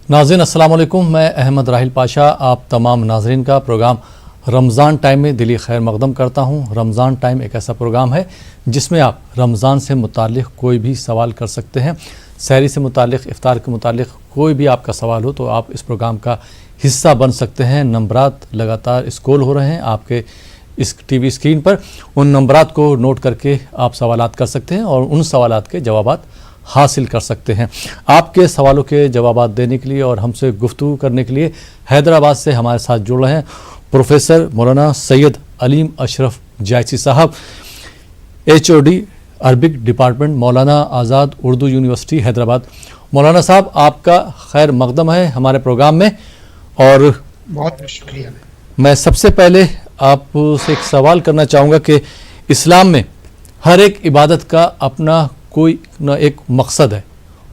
ناظرین السلام علیکم، میں احمد راحیل پاشا آپ تمام ناظرین کا پروگرام رمضان ٹائم میں دلی خیر مقدم کرتا ہوں۔ رمضان ٹائم ایک ایسا پروگرام ہے جس میں آپ رمضان سے متعلق کوئی بھی سوال کر سکتے ہیں، سحری سے متعلق، افطار کے متعلق کوئی بھی آپ کا سوال ہو تو آپ اس پروگرام کا حصہ بن سکتے ہیں۔ نمبرات لگاتار اسکرول ہو رہے ہیں آپ کے اس ٹی وی اسکرین پر، ان نمبرات کو نوٹ کر کے آپ سوالات کر سکتے ہیں اور ان سوالات کے جوابات حاصل کر سکتے ہیں۔ آپ کے سوالوں کے جوابات دینے کے لیے اور ہم سے گفتگو کرنے کے لیے حیدرآباد سے ہمارے ساتھ جڑ رہے ہیں پروفیسر مولانا سید علیم اشرف جائسی صاحب، HOD Arabic department, Maulana Azad Urdu university Hyderabad. مولانا صاحب آپ کا خیر مقدم ہے ہمارے پروگرام میں، اور بہت شکریہ۔ میں سب سے پہلے آپ سے ایک سوال کرنا چاہوں گا کہ اسلام میں ہر ایک عبادت کا اپنا کوئی نہ ایک مقصد ہے،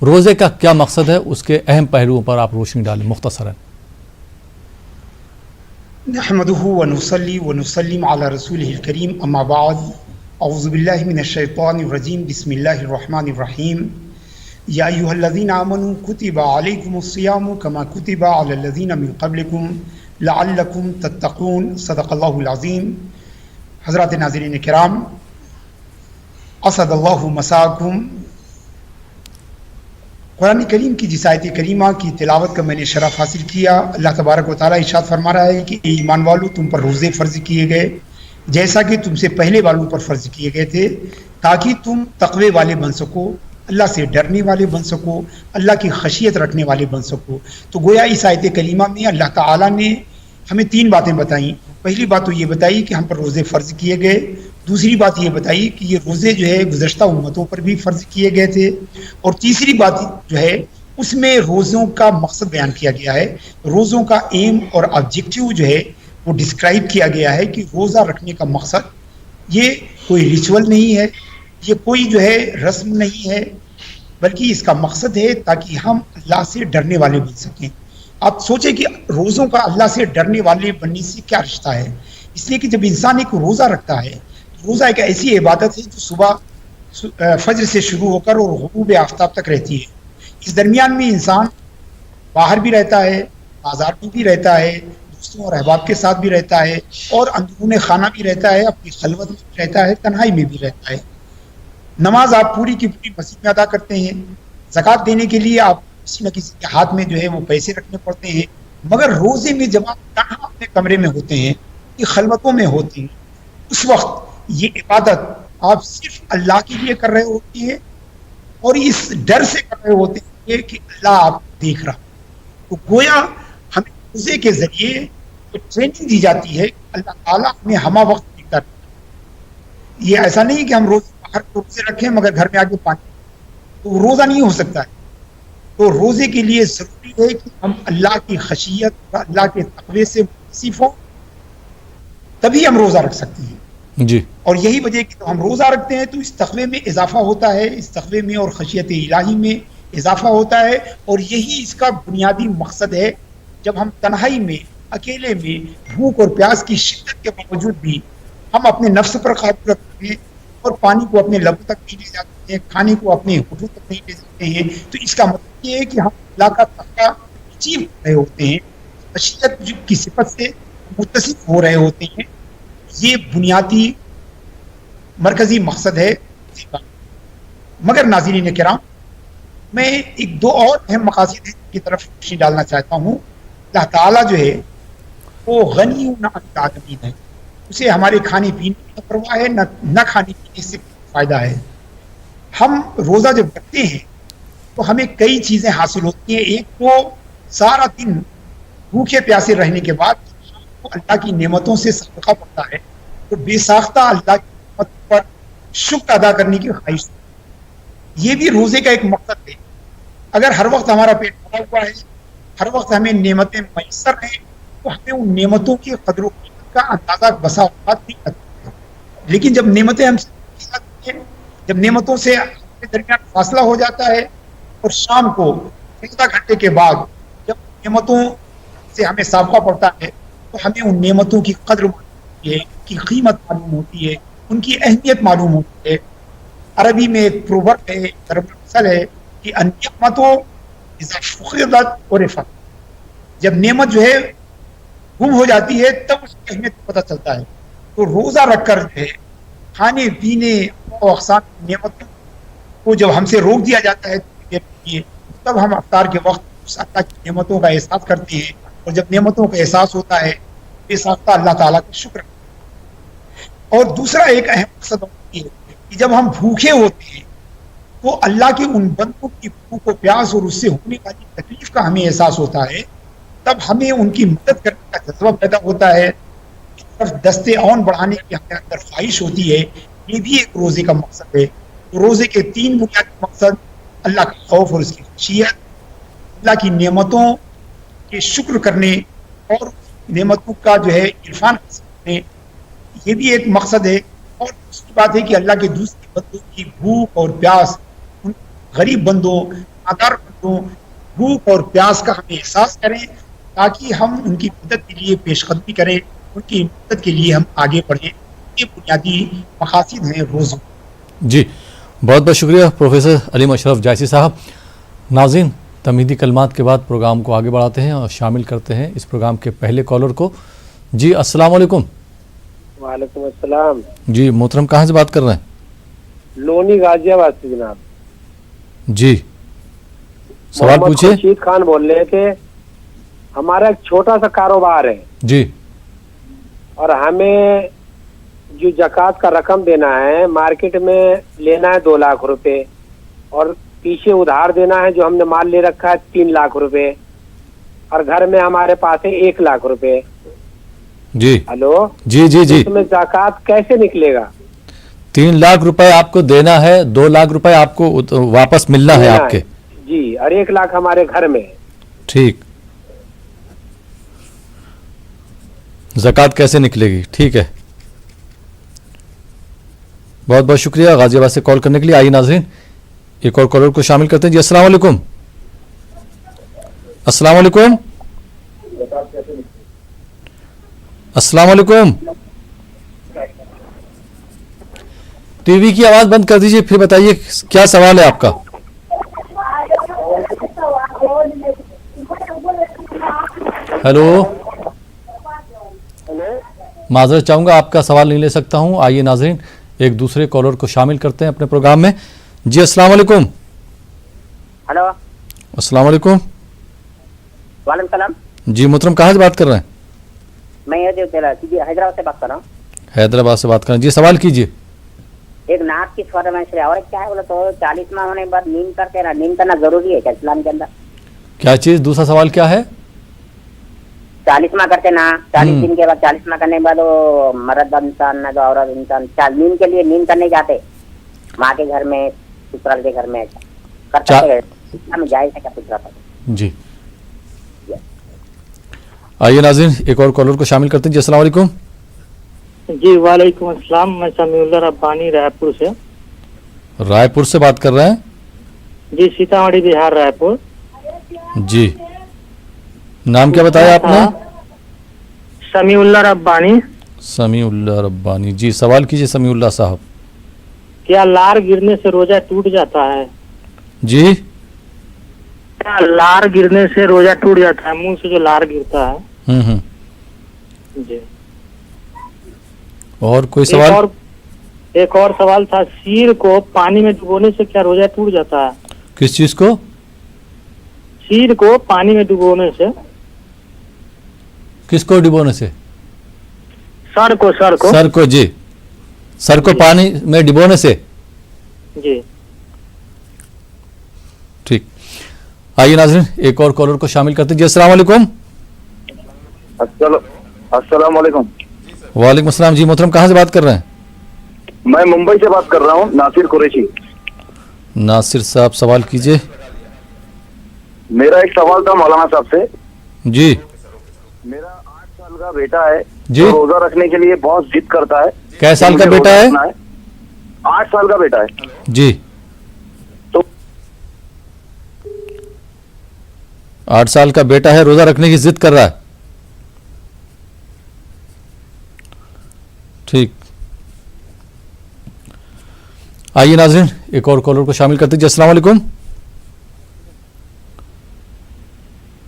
روزے کا کیا مقصد ہے؟ اس کے اہم پہلوؤں پر آپ روشنی ڈالیں مختصراً۔ نحمده ونصلي ونسلم على رسوله الكريم اما بعد، اعوذ باللہ من الشیطان الرجیم، بسم اللہ الرحمن الرحیم۔ یا ایھا الذین آمنوا کتب علیکم الصیام کما کتب علی الذین من قبلکم لعلکم تتقون، صدق اللہ العظیم۔ حضرات ناظرین کرام، اسعد اللہ مساکم۔ قرآن کریم کی جس آیت کریمہ کی تلاوت کا میں نے شرف حاصل کیا، اللہ تبارک و تعالیٰ ارشاد فرما رہا ہے کہ ایمان والو تم پر روزے فرض کیے گئے جیسا کہ تم سے پہلے والوں پر فرض کیے گئے تھے، تاکہ تم تقوی والے بن سکو، اللہ سے ڈرنے والے بن سکو، اللہ کی خشیت رکھنے والے بن سکو۔ تو گویا اس آیت کریمہ میں اللہ تعالیٰ نے ہمیں تین باتیں بتائیں۔ پہلی بات تو یہ بتائی کہ ہم پر روزے فرض کیے گئے، دوسری بات یہ بتائی کہ یہ روزے جو ہے گزشتہ امتوں پر بھی فرض کیے گئے تھے، اور تیسری بات جو ہے اس میں روزوں کا مقصد بیان کیا گیا ہے، روزوں کا ایم اور آبجیکٹیو جو ہے وہ ڈسکرائب کیا گیا ہے کہ روزہ رکھنے کا مقصد یہ کوئی ریچول نہیں ہے، یہ کوئی جو ہے رسم نہیں ہے، بلکہ اس کا مقصد ہے تاکہ ہم اللہ سے ڈرنے والے بن سکیں۔ آپ سوچیں کہ روزوں کا اللہ سے ڈرنے والے بننے سے کیا رشتہ ہے؟ اس لیے کہ جب انسان ایک روزہ رکھتا ہے، روزہ ایک ایسی عبادت ہے جو صبح فجر سے شروع ہو کر اور غروب آفتاب تک رہتی ہے۔ اس درمیان میں انسان باہر بھی رہتا ہے، بازار میں بھی رہتا ہے، دوستوں اور احباب کے ساتھ بھی رہتا ہے، اور اندرون خانہ بھی رہتا ہے، اپنی خلوت میں بھی رہتا ہے، تنہائی میں بھی رہتا ہے۔ نماز آپ پوری کی پوری مسجد میں ادا کرتے ہیں، زکوٰۃ دینے کے لیے آپ کسی نہ کسی کے ہاتھ میں جو ہے وہ پیسے رکھنے پڑتے ہیں، مگر روزے میں جب آپ تنہا اپنے کمرے میں ہوتے ہیں، یہ خلوتوں میں ہوتے ہیں، اس وقت یہ عبادت آپ صرف اللہ کے لیے کر رہے ہوتے ہیں، اور اس ڈر سے کر رہے ہوتے ہیں کہ اللہ آپ دیکھ رہا۔ تو گویا ہمیں روزے کے ذریعے ٹریننگ دی جاتی ہے کہ اللہ تعالیٰ ہمیں ہمہ وقت دیکھتا ہے۔ یہ ایسا نہیں کہ ہم باہر روزے رکھیں مگر گھر میں آگے پانی، تو روزہ نہیں ہو سکتا ہے۔ تو روزے کے لیے ضروری ہے کہ ہم اللہ کی خشیت اور اللہ کے تقوی سے متصف ہوں، تبھی ہم روزہ رکھ سکتے ہیں جی، اور یہی وجہ کہ ہم روزہ رکھتے ہیں تو اس تقوی میں اضافہ ہوتا ہے، اس تقوی میں اور خشیت الہی میں اضافہ ہوتا ہے، اور یہی اس کا بنیادی مقصد ہے۔ جب ہم تنہائی میں، اکیلے میں، بھوک اور پیاس کی شدت کے باوجود بھی ہم اپنے نفس پر قابو رکھتے ہیں اور پانی کو اپنے لبوں تک نہیں لے جاتے ہیں، کھانے کو اپنے ہونٹوں تک نہیں لے جاتے ہیں، تو اس کا مطلب یہ ہے کہ ہم اللہ کا تقوی اچیو کر رہے ہوتے ہیں، خشیت کی صفت سے متصف ہو رہے ہوتے ہیں۔ یہ بنیادی مرکزی مقصد ہے۔ مگر ناظرین کرام، میں ایک دو اور اہم مقاصد کی طرف روشنی ڈالنا چاہتا ہوں۔ اللہ تعالیٰ جو ہے وہ غنی عن العالمین ہے، اسے ہمارے کھانے پینے کی پرواہ ہے، نہ کھانے پینے سے فائدہ ہے۔ ہم روزہ جب رکھتے ہیں تو ہمیں کئی چیزیں حاصل ہوتی ہیں۔ ایک تو سارا دن بھوکے پیاسے رہنے کے بعد اللہ کی نعمتوں سے صدقہ پڑتا ہے تو بے ساختہ اللہ کی نعمت پر شکر ادا کرنے کی خواہش، یہ بھی روزے کا ایک مقصد ہے۔ اگر ہر وقت ہمارا پیٹ بھرا ہوا ہے، ہر وقت ہمیں نعمتیں میسر ہیں، تو ہمیں ان نعمتوں کی قدر و قیمت کا اندازہ بسا اوقات نہیں لگتا ہے۔ لیکن جب نعمتیں ہم سے جاتی ہیں، جب نعمتوں سے ہمارے درمیان فاصلہ ہو جاتا ہے، اور شام کو 14 گھنٹے کے بعد جب نعمتوں سے ہمیں سابقہ پڑتا ہے تو ہمیں ان نعمتوں کی قدر معلوم ہوتی ہے، ان کی قیمت معلوم ہوتی ہے، ان کی اہمیت معلوم ہوتی ہے۔ عربی میں ایک پروورب ہے، ضرب المثل ہے کہ النعمت इज़ा फुक़िदत उरिफ़त, जब नेमत जो है गुम हो जाती है तब उसकी अहमियत पता चलता है। तो रोज़ा रखकर जो है खाने पीने और अक़साम की नेमतों को जब हमसे रोक दिया जाता है तब हम अफ्तार के वक्त उस अल्लाह की नेमतों का एहसास करते हैं, और जब नेमतों का एहसास होता है बेसाख्ता अल्लाह ताला का शुक्र। और दूसरा एक अहम मकसद है कि जब हम भूखे होते हैं तो अल्लाह के उन बंदों की भूख और प्यास और उससे होने वाली तकलीफ का हमें एहसास होता है, तब हमें उनकी मदद करने का जज्बा पैदा होता है, सिर्फ दस्ते औन बढ़ाने की हमें अंदर ख्वाहिश होती है। ये भी एक रोज़े का मकसद है। तो रोज़े के 3 बुनियादी मकसद अल्लाह का खौफ और उसकी खुशियत, अल्लाह की नेमतों के शुक्र करने और नेमतों का जो है इरफान हासिल करने, ये भी एक मकसद है। और दूसरी बात है कि अल्लाह के दूसरे बंदों की भूख और प्यास, उन गरीब बंदों, नादार बंदों भूख और प्यास का हमें एहसास करें, ताकि हम उनकी मदद के लिए पेशकदमी करें, उनकी मदद के लिए हम आगे बढ़ें। ये बुनियादी मकासद हैं रोज़ों। जी, बहुत बहुत शुक्रिया प्रोफेसर अलीम अशरफ जायसी साहब। नाज़रीन, तमहीदी कलमात के बाद प्रोग्राम को आगे बढ़ाते हैं और शामिल करते हैं इस प्रोग्राम के पहले कॉलर को। जी अस्सलाम वालेकुम। वालेकुम अस्सलाम। जी मोहतरम, कहाँ से बात कर रहे हैं? लोनी गाजियाबाद से जनाब। जी सवाल पूछिए। खुर्शीद खान बोल रहे थे। हमारा एक छोटा सा कारोबार है जी, और हमें जो ज़कात का रकम देना है, मार्केट में लेना है 2 लाख रुपए, और पीछे उधार देना है जो हमने माल ले रखा है 3 लाख रुपए, और घर में हमारे पास है 1 लाख रुपए। जी हेलो जी जी जी, इसमें ज़कात कैसे निकलेगा? 3 लाख रुपए आपको देना है, 2 लाख रुपए आपको वापस मिलना है आपके। जी, और 1 लाख हमारे घर में। ठीक, ज़कात कैसे निकलेगी? ठीक है, बहुत बहुत शुक्रिया गाजियाबाद से कॉल करने के लिए। आइए नाज़रीन, एक और कॉलर को शामिल करते हैं। जी अस्सलाम वालेकुम। अस्सलाम वालेकुम। अस्सलाम वालेकुम। टीवी की आवाज बंद कर दीजिए, फिर बताइए क्या सवाल है आपका। हेलो, माजरत चाहूंगा आपका सवाल नहीं ले सकता हूं। आइए नाज़रीन, एक दूसरे कॉलर को शामिल करते हैं अपने प्रोग्राम में। जी अस्सलाम वालेकुम। हेलो, अस्सलाम वालेकुम। वालेकुम सलाम। जी मोहतरम, कहाँ से बात कर रहे हैं? मैं ये हैदराबाद से बात कर रहा हूँ। हैदराबाद से बात कर रहे हैं। जी सवाल कीजिए। एक नाक की फरमाइश है, और क्या है बोला तो 40 माह होने के बाद नींद करते हैं ना, नींद करना जरूरी है क्या इस्लाम के अंदर? क्या चीज? दूसरा सवाल क्या है? 40 माह करते ना, 40 दिन के बाद, 40 माह करने के बाद वो मर्द इंसान ना, जो औरत इंसान नींद के लिए नींद करने जाते माँ के घर में, ससुराल के घर में करते हैं, इस्लाम जायज है क्या पूछ रहा था? जी आइए नाज़रीन, एक और कॉलर को शामिल करते हैं। जी अस्सलाम वालेकुम। जी वालेकुम अस्सलाम। मैं समीउल्लाह रब्बानी रायपुर से। रायपुर से बात कर रहे हैं? जी, सीतामढ़ी बिहार रायपुर। जी, नाम क्या बताया आपने? समीउल्लाह रब्बानी। समीउल्लाह रब्बानी। जी सवाल कीजिए समीउल्लाह साहब। क्या लार गिरने से रोजा टूट जाता है? जी, क्या लार गिरने से रोजा टूट जाता है? मुंह से जो लार गिरता है। जी। और कोई सवाल? एक और सवाल था, शीर को पानी में डुबोने से क्या रोजा टूट जाता है? किस चीज को? शीर को पानी में डुबोने से। किसको डुबोने से? सर को। सर को। जी, सर को पानी में डुबोने से। जी ठीक, आइए नाज़रीन, एक और कॉलर को शामिल करते हैं। जी अस्सलाम वालेकुम। अस्सलाम वालेकुम। वालेकुम अस्सलाम। जी मोहतरम, कहाँ से बात कर रहे हैं? मैं मुंबई से बात कर रहा हूँ, नासिर कुरैशी। नासिर साहब सवाल कीजिए। मेरा एक सवाल था मौलाना साहब से। जी। मेरा 8 साल का बेटा है जी। जो रोजा रखने के लिए बहुत जिद करता है। कै साल का बेटा है? 8 साल का बेटा है। जी। तो 8 साल का बेटा है, रोजा रखने की जिद कर रहा है। ठीक, आइए नाज़रीन, एक और कॉलर को शामिल करते हैं। जी अस्सलाम वालेकुम।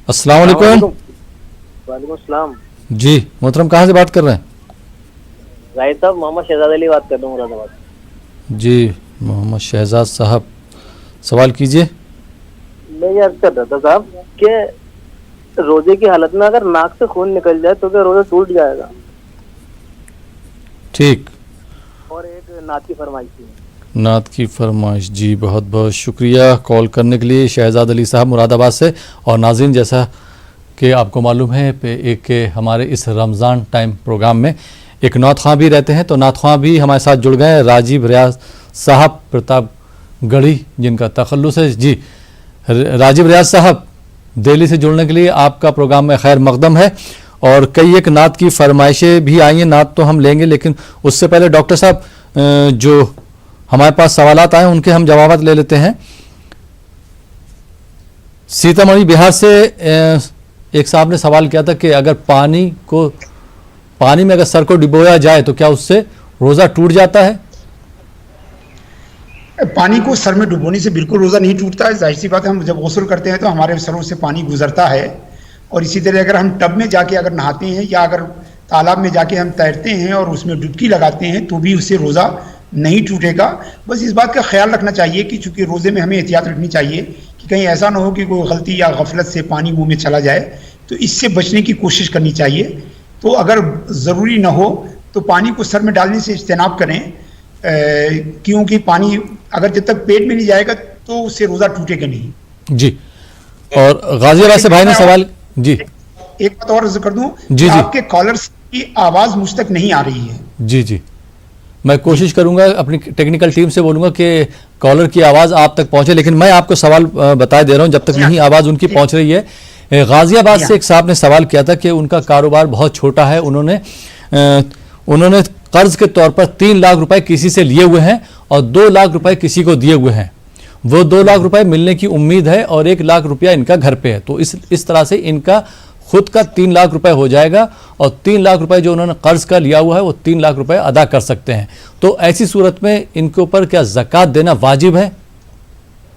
अस्सलाम वालेकुम। वालेकुम अस्सलाम। जी मोहतरम, कहाँ से बात कर रहे हैं? जाहिद साहब, मोहम्मद शहजाद अली बात कर रहा हूँ मुरादाबाद। जी मोहम्मद शहजाद साहब, सवाल कीजिए। मैं ये अर्ज कर रहा था साहब कि रोजे की हालत में अगर नाक से खून निकल जाए तो क्या रोजा टूट जाएगा? ठीक, और एक नात की फरमाइश थी। नात की फरमाइश। जी बहुत बहुत शुक्रिया कॉल करने के लिए शहजाद अली साहब मुरादाबाद से। और नाज़रीन, जैसा कि आपको मालूम है एक हमारे इस रमज़ान टाइम प्रोग्राम में एक नात ख़्वां भी रहते हैं, तो नात ख़्वां भी हमारे साथ जुड़ गए हैं। राजीव रियाज साहब प्रतापगढ़ी, जिनका तखल्लुस है। जी राजीव रियाज साहब, दिल्ली से जुड़ने के लिए आपका प्रोग्राम में खैर मकदम है। और कई एक नात की फरमाइशें भी आई हैं, नात तो हम लेंगे, लेकिन उससे पहले डॉक्टर साहब जो हमारे पास सवालात आए उनके हम जवाब ले लेते हैं। सीतामढ़ी बिहार से एक साहब ने सवाल किया था कि अगर पानी में अगर सर को डुबोया जाए तो क्या उससे रोज़ा टूट जाता है? पानी को सर में डुबोने से बिल्कुल रोज़ा नहीं टूटता है। जाहिर सी बात है, हम जब गुस्ल करते हैं तो हमारे सरों से पानी गुजरता है। और इसी तरह अगर हम टब में जाके अगर नहाते हैं या अगर तालाब में जाके हम तैरते हैं और उसमें डुबकी लगाते हैं तो भी उससे रोज़ा नहीं टूटेगा। बस इस बात का ख्याल रखना चाहिए कि चूँकि रोज़े में हमें एहतियात रखनी चाहिए कि कहीं ऐसा ना हो कि कोई गलती या गफलत से पानी मुँह में चला जाए, तो इससे बचने की कोशिश करनी चाहिए। तो अगर ज़रूरी ना हो तो पानी को सर में डालने से इज्तनाब करें, क्योंकि पानी अगर जब तक पेट में नहीं जाएगा तो उससे रोज़ा टूटेगा नहीं। जी। और गाजियाबाद से भाई ने सवाल। जी एक बात और अर्ज कर दूं, जी, आपके कॉलर की आवाज़ मुझ तक नहीं आ रही है। जी जी, मैं कोशिश करूंगा, अपनी टेक्निकल टीम से बोलूंगा कि कॉलर की आवाज़ आप तक पहुंचे, लेकिन मैं आपको सवाल बता दे रहा हूं जब तक नहीं आवाज़ उनकी पहुंच रही है। गाजियाबाद से एक साहब ने सवाल किया था कि उनका कारोबार बहुत छोटा है, उन्होंने कर्ज के तौर पर 3 लाख रुपए किसी से लिए हुए हैं और 2 लाख रुपए किसी को दिए हुए हैं। वो 2 लाख रुपए मिलने की उम्मीद है और 1 लाख रुपया इनका घर पे है, तो इस तरह से इनका खुद का 3 लाख रुपए हो जाएगा और 3 लाख रुपए जो उन्होंने कर्ज का लिया हुआ है वो 3 लाख रुपए अदा कर सकते हैं। तो ऐसी सूरत में इनके ऊपर क्या ज़कात देना वाजिब है?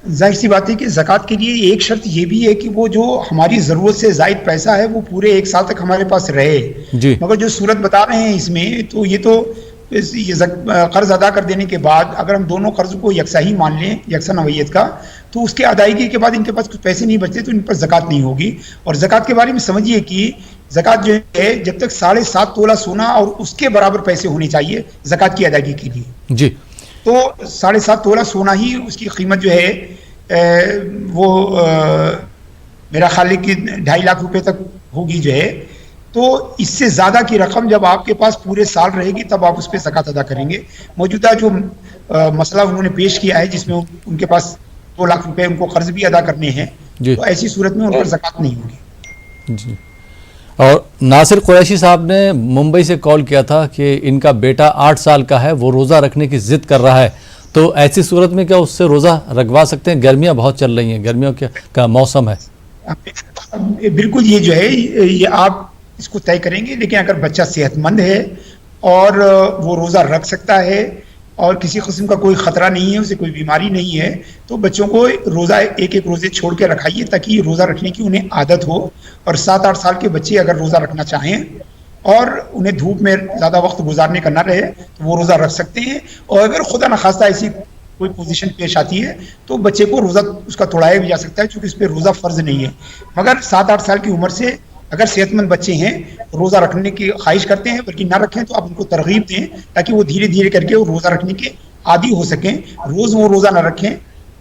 जाहिर सी बात है कि ज़कात के लिए एक शर्त ये भी है कि वो जो हमारी ज़रूरत से ज़ायद पैसा है वो पूरे 1 साल तक हमारे पास रहे। जी। मगर जो सूरत बता रहे हैं इसमें, तो ये कर्ज अदा कर देने के बाद अगर हम दोनों कर्ज को यकसा ही मान लें, यकसा नवैयत का, तो उसके अदायगी के बाद इनके पास कुछ पैसे नहीं बचते तो इन पर ज़कात नहीं होगी। और ज़कात के बारे में समझिए कि ज़कात जो है जब तक 7.5 तोला सोना और उसके बराबर पैसे होने चाहिए ज़कात की अदायगी के लिए। जी। तो 7.5 तोला सोना ही उसकी कीमत जो है वो मेरा ख्याल है कि 2.5 लाख रुपए तक होगी जो है। तो इससे ज़्यादा की रकम जब आपके पास पूरे साल रहेगी तब आप उस पर ज़कात अदा करेंगे। मौजूदा जो मसला उन्होंने पेश किया है जिसमें उनके पास 2 लाख रुपए उनको कर्ज भी अदा करने हैं, तो ऐसी सूरत में उन पर ज़कात नहीं होगी। जी। और नासिर कुरैशी साहब ने मुंबई से कॉल किया था कि इनका बेटा 8 साल का है, वो रोज़ा रखने की ज़िद कर रहा है, तो ऐसी सूरत में क्या उससे रोज़ा रखवा सकते हैं? गर्मियाँ बहुत चल रही हैं, गर्मियों का मौसम है। बिल्कुल, ये जो है ये आप इसको तय करेंगे, लेकिन अगर बच्चा सेहतमंद है और वो रोज़ा रख सकता है और किसी किस्म का कोई ख़तरा नहीं है, उसे कोई बीमारी नहीं है, तो बच्चों को रोज़ा एक रोज़े छोड़ के रखाइए ताकि रोज़ा रखने की उन्हें आदत हो। और 7-8 साल के बच्चे अगर रोज़ा रखना चाहें और उन्हें धूप में ज़्यादा वक्त गुजारने का ना रहे तो वो रोज़ा रख सकते हैं। और अगर खुदा न खास्ता ऐसी कोई पोजीशन पेश आती है तो बच्चे को रोज़ा उसका तोड़ाया भी जा सकता है, क्योंकि इस पर रोज़ा फ़र्ज नहीं है। मगर 7-8 साल की उम्र से अगर सेहतमंद बच्चे हैं, रोज़ा रखने की ख्वाहिश करते हैं बल्कि ना रखें, तो आप उनको तरगीब दें ताकि वो धीरे धीरे करके वो रोज़ा रखने के आदी हो सकें। रोज़ वो रोज़ा ना रखें,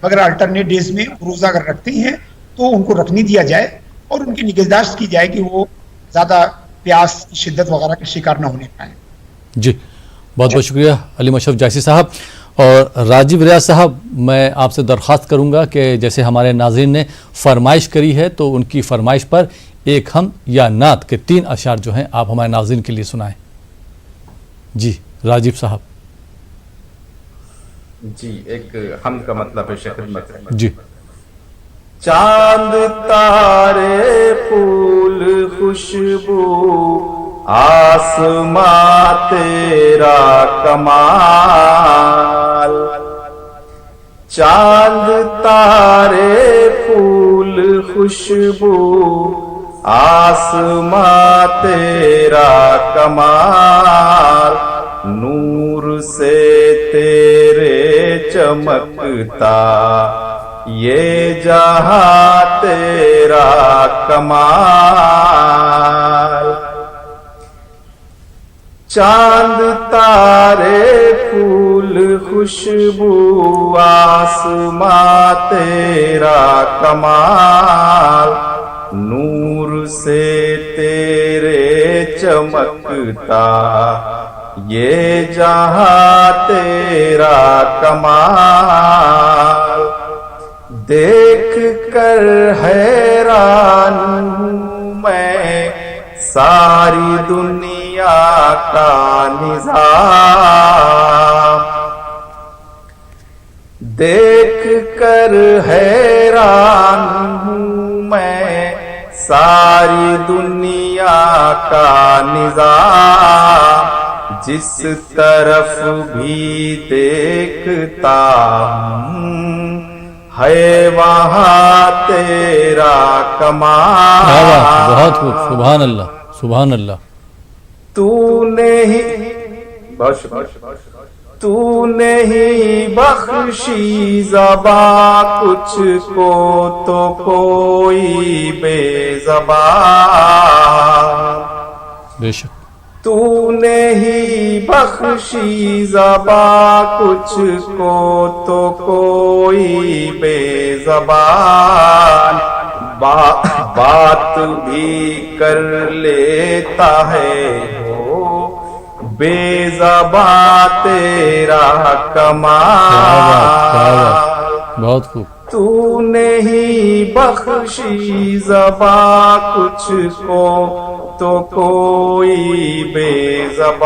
मगर अल्टरनेट डेज में रोज़ा अगर रखते हैं तो उनको रखने दिया जाए और उनकी निगहदाश्त की जाए कि वो ज़्यादा प्यास, शिद्दत वगैरह का शिकार ना होने पाए। जी, बहुत बहुत शुक्रिया अली मशरफ जायसी साहब। और राजीव रियाज साहब, मैं आपसे दरख्वास्त करूंगा कि जैसे हमारे नाज़रीन ने फरमाइश करी है तो उनकी फरमाइश पर एक हम या नात के 3 अशार जो हैं आप हमारे नाज़रीन के लिए सुनाएं। जी राजीव साहब। जी, एक हम का मतलब है शक्ल जी। चांद तारे फूल खुशबू आसमां तेरा कमाल, चांद तारे फूल खुशबू आसमां तेरा कमाल, नूर से तेरे चमकता ये जहां तेरा कमाल। चांद तारे फूल खुशबू आसमां तेरा कमाल, नूर से तेरे चमकता ये जहां तेरा कमाल। देख कर हैरान हूँ मैं सारी दुनिया का निज़ाम, देख कर हैरान हूँ मैं सारी दुनिया का निज़ाम। जिस तरफ भी देखता हूँ है वहाँ तेरा कमाल। क्या बात है, बहुत खूब, सुभान अल्लाह सुभान अल्लाह। तूने ही तूने ही बख्शी ज़बां कुछ को तो कोई बेज़बान, बेशक तूने ही बख्शी ज़बां कुछ को तो कोई बेज़बान। बात भी कर लेता है वो बेज़बां तेरा कमाल। बहुत खूब। तूने ही बख्शी ज़बां कुछ को तो कोई बेज़बान,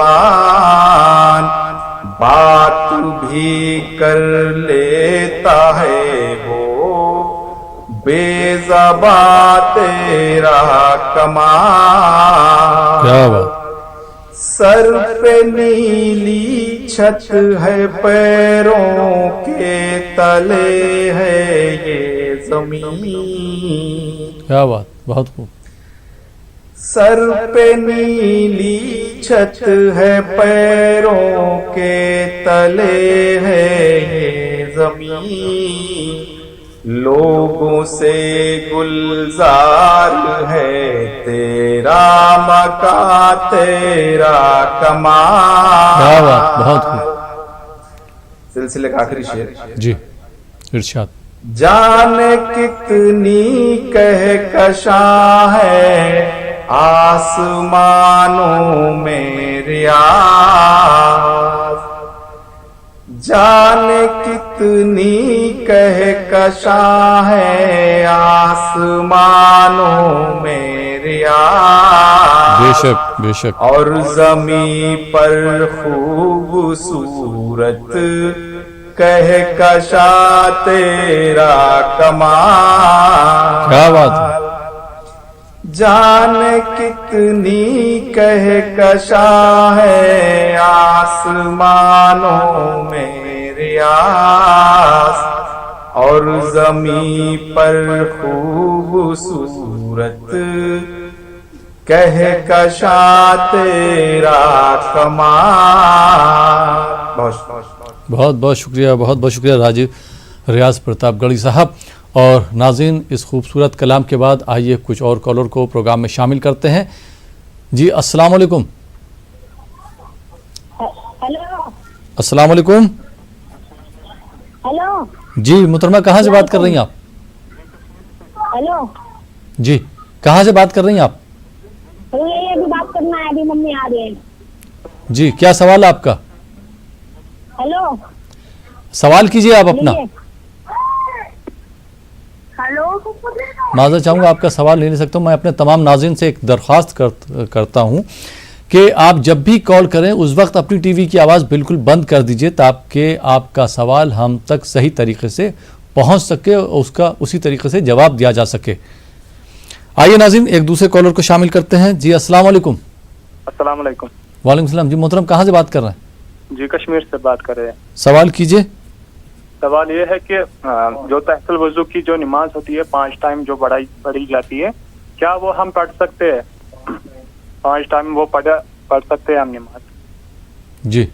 बात भी कर लेता है वो बेज़बां तेरा कमाल। क्या बात। सर पे नीली छत है, पैरों के तले है ये ज़मीन। क्या बात, बहुत खूब। सर पे नीली छत है, पैरों के तले है ये ज़मीन। लोगों से गुलजार है तेरा मकान तेरा कमाल। क्या बात, बहुत खूब। सिलसिले का आखिरी शेर जी इरशाद। जाने कितनी कहकशां है आसमानों में रियाज, जाने कितनी कहकशां है आसमानों में रियाज। बेशक बेशक। और ज़मीं पर खूबसूरत कहकशां तेरा कमाल। क्या बात है। जाने कितनी कहकशां है आसमानों में रियाज, और ज़मीं पर खूबसूरत कहकशां तेरा कमाल। बहुत बहुत शुक्रिया, बहुत बहुत शुक्रिया राजीव रियाज प्रतापगढ़ी साहब। और नाज़रीन, इस खूबसूरत कलाम के बाद आइए कुछ और कॉलर को प्रोग्राम में शामिल करते हैं। जी अस्सलाम वालेकुम। हेलो। अस्सलाम वालेकुम। हेलो। जी मुहतरमा, कहाँ से बात कर रही हैं आप? हेलो। जी कहाँ से बात कर रही हैं आप? ये भी बात करना है, अभी मम्मी आ रही है। जी क्या सवाल है आपका? हेलो। सवाल कीजिए आप अपना। हेलो। माज़रत चाहूँगा आपका सवाल नहीं ले सकता हूँ। मैं अपने तमाम नाज़रीन से एक दरख्वास्त करता हूँ कि आप जब भी कॉल करें उस वक्त अपनी टीवी की आवाज़ बिल्कुल बंद कर दीजिए ताकि आपका सवाल हम तक सही तरीके से पहुँच सके और उसका उसी तरीके से जवाब दिया जा सके। आइए नाज़रीन, एक दूसरे कॉलर को शामिल करते हैं। जी अस्सलाम वालेकुम। अस्सलाम वालेकुम। वालेकुम सलाम। जी मोहतरम, कहाँ से बात कर रहे हैं? जी कश्मीर से बात कर रहे हैं। सवाल कीजिए। سوال یہ ہے کہ جو تحت الوضو کی جو نماز ہوتی ہے 5 ٹائم جو پڑھی جاتی ہے، کیا وہ ہم پڑھ سکتے ہیں؟ 5 ٹائم وہ پڑھ سکتے ہیں ہم نماز؟ جی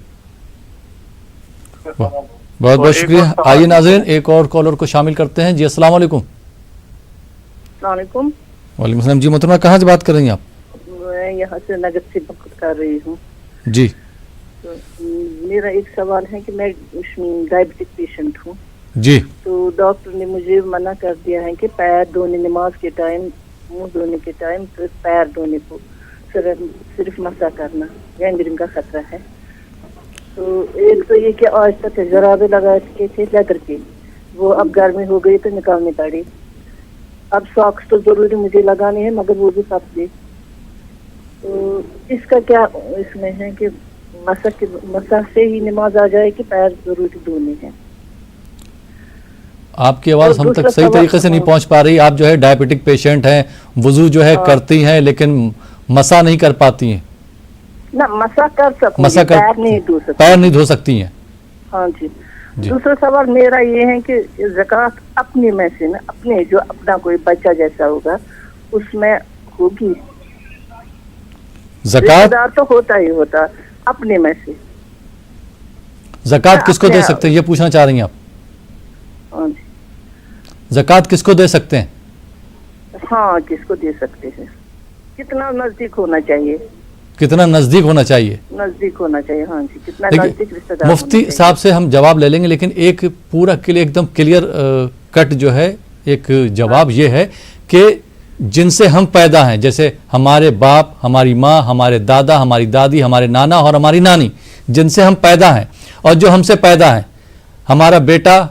بہت بہت شکریہ. آئیے ناظرین ایک اور کالر کو شامل کرتے ہیں. جی السلام علیکم. السلام علیکم. وعلیکم السلام. جی محترمہ کہاں سے بات کر رہی ہیں آپ؟ میں یہاں سے نگر سے بات کر رہی ہوں. جی میرا ایک سوال ہے کہ میں ڈائبٹک پیشنٹ ہوں. جی تو ڈاکٹر نے مجھے منع کر دیا ہے کہ پیر دھونے نماز کے ٹائم، منہ دھونے کے ٹائم پیر دھونے کو صرف مسح کرنا، گینگرین کا خطرہ ہے. تو ایک تو یہ کہ آج تک جرابے لگا کے تھے لیدر کے، وہ اب گرمی ہو گئی تو نکالنے پڑے. اب ساکس تو ضروری مجھے لگانے ہیں مگر وہ بھی سب دے. تو اس کا کیا اس میں ہے کہ مسح سے ہی نماز آ جائے کہ پیر ضروری دھونے ہیں؟ آپ کی آواز ہم تک صحیح طریقے سے نہیں پہنچ پا رہی. آپ جو ہے ڈائبٹک پیشنٹ ہیں، وضو جو ہے کرتی ہیں لیکن مسح نہیں کر پاتی ہیں. نہ مسح کر سکوں، پیر نہیں دھو سکتی ہیں. ہاں جی. دوسرا سوال میرا یہ ہے کہ زکوٰۃ اپنے میں سے نا، اپنے جو اپنا کوئی بچہ جیسا ہوگا اس میں ہوگی؟ زکوٰۃ تو ہوتا ہی ہوتا اپنے میں سے. زکوٰۃ کس کو دے سکتے ہیں یہ پوچھنا چاہ رہی ہیں آپ؟ ہاں جی. زکوٰۃ کس کو دے سکتے ہیں؟ ہاں کس کو دے سکتے ہیں؟ کتنا نزدیک ہونا چاہیے؟ کتنا نزدیک ہونا چاہیے؟ نزدیک ہونا چاہیے. ہاں جی. کتنا نزدیک رشتہ دار؟ مفتی صاحب سے ہم جواب لے لیں گے لیکن ایک پورا ایک دم کلیئر کٹ جو ہے ایک جواب یہ ہے کہ جن سے ہم پیدا ہیں، جیسے ہمارے باپ، ہماری ماں، ہمارے دادا، ہماری دادی، ہمارے نانا اور ہماری نانی، جن سے ہم پیدا ہیں اور جو ہم سے پیدا ہیں، ہمارا بیٹا،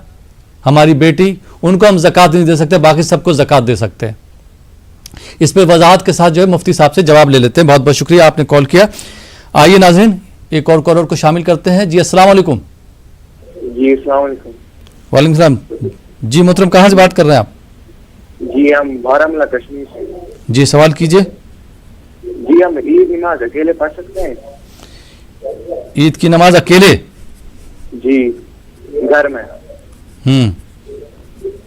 ہماری بیٹی، ان کو ہم زکوٰۃ نہیں دے سکتے، باقی سب کو زکوٰۃ دے سکتے ہیں. اس پہ وضاحت کے ساتھ جو ہے مفتی صاحب سے جواب لے لیتے ہیں. بہت بہت شکریہ آپ نے کال کیا. آئیے ناظرین ایک اور کالر کو شامل کرتے ہیں. جی السلام علیکم. جی السلام علیکم. وعلیکم السلام. جی محترم کہاں سے بات کر رہے ہیں آپ؟ جی ہم بارہمولہ کشمیر سے. جی سوال کیجئے. جی ہم عید نماز اکیلے پڑھ سکتے ہیں؟ عید کی نماز اکیلے؟ جی گھر میں.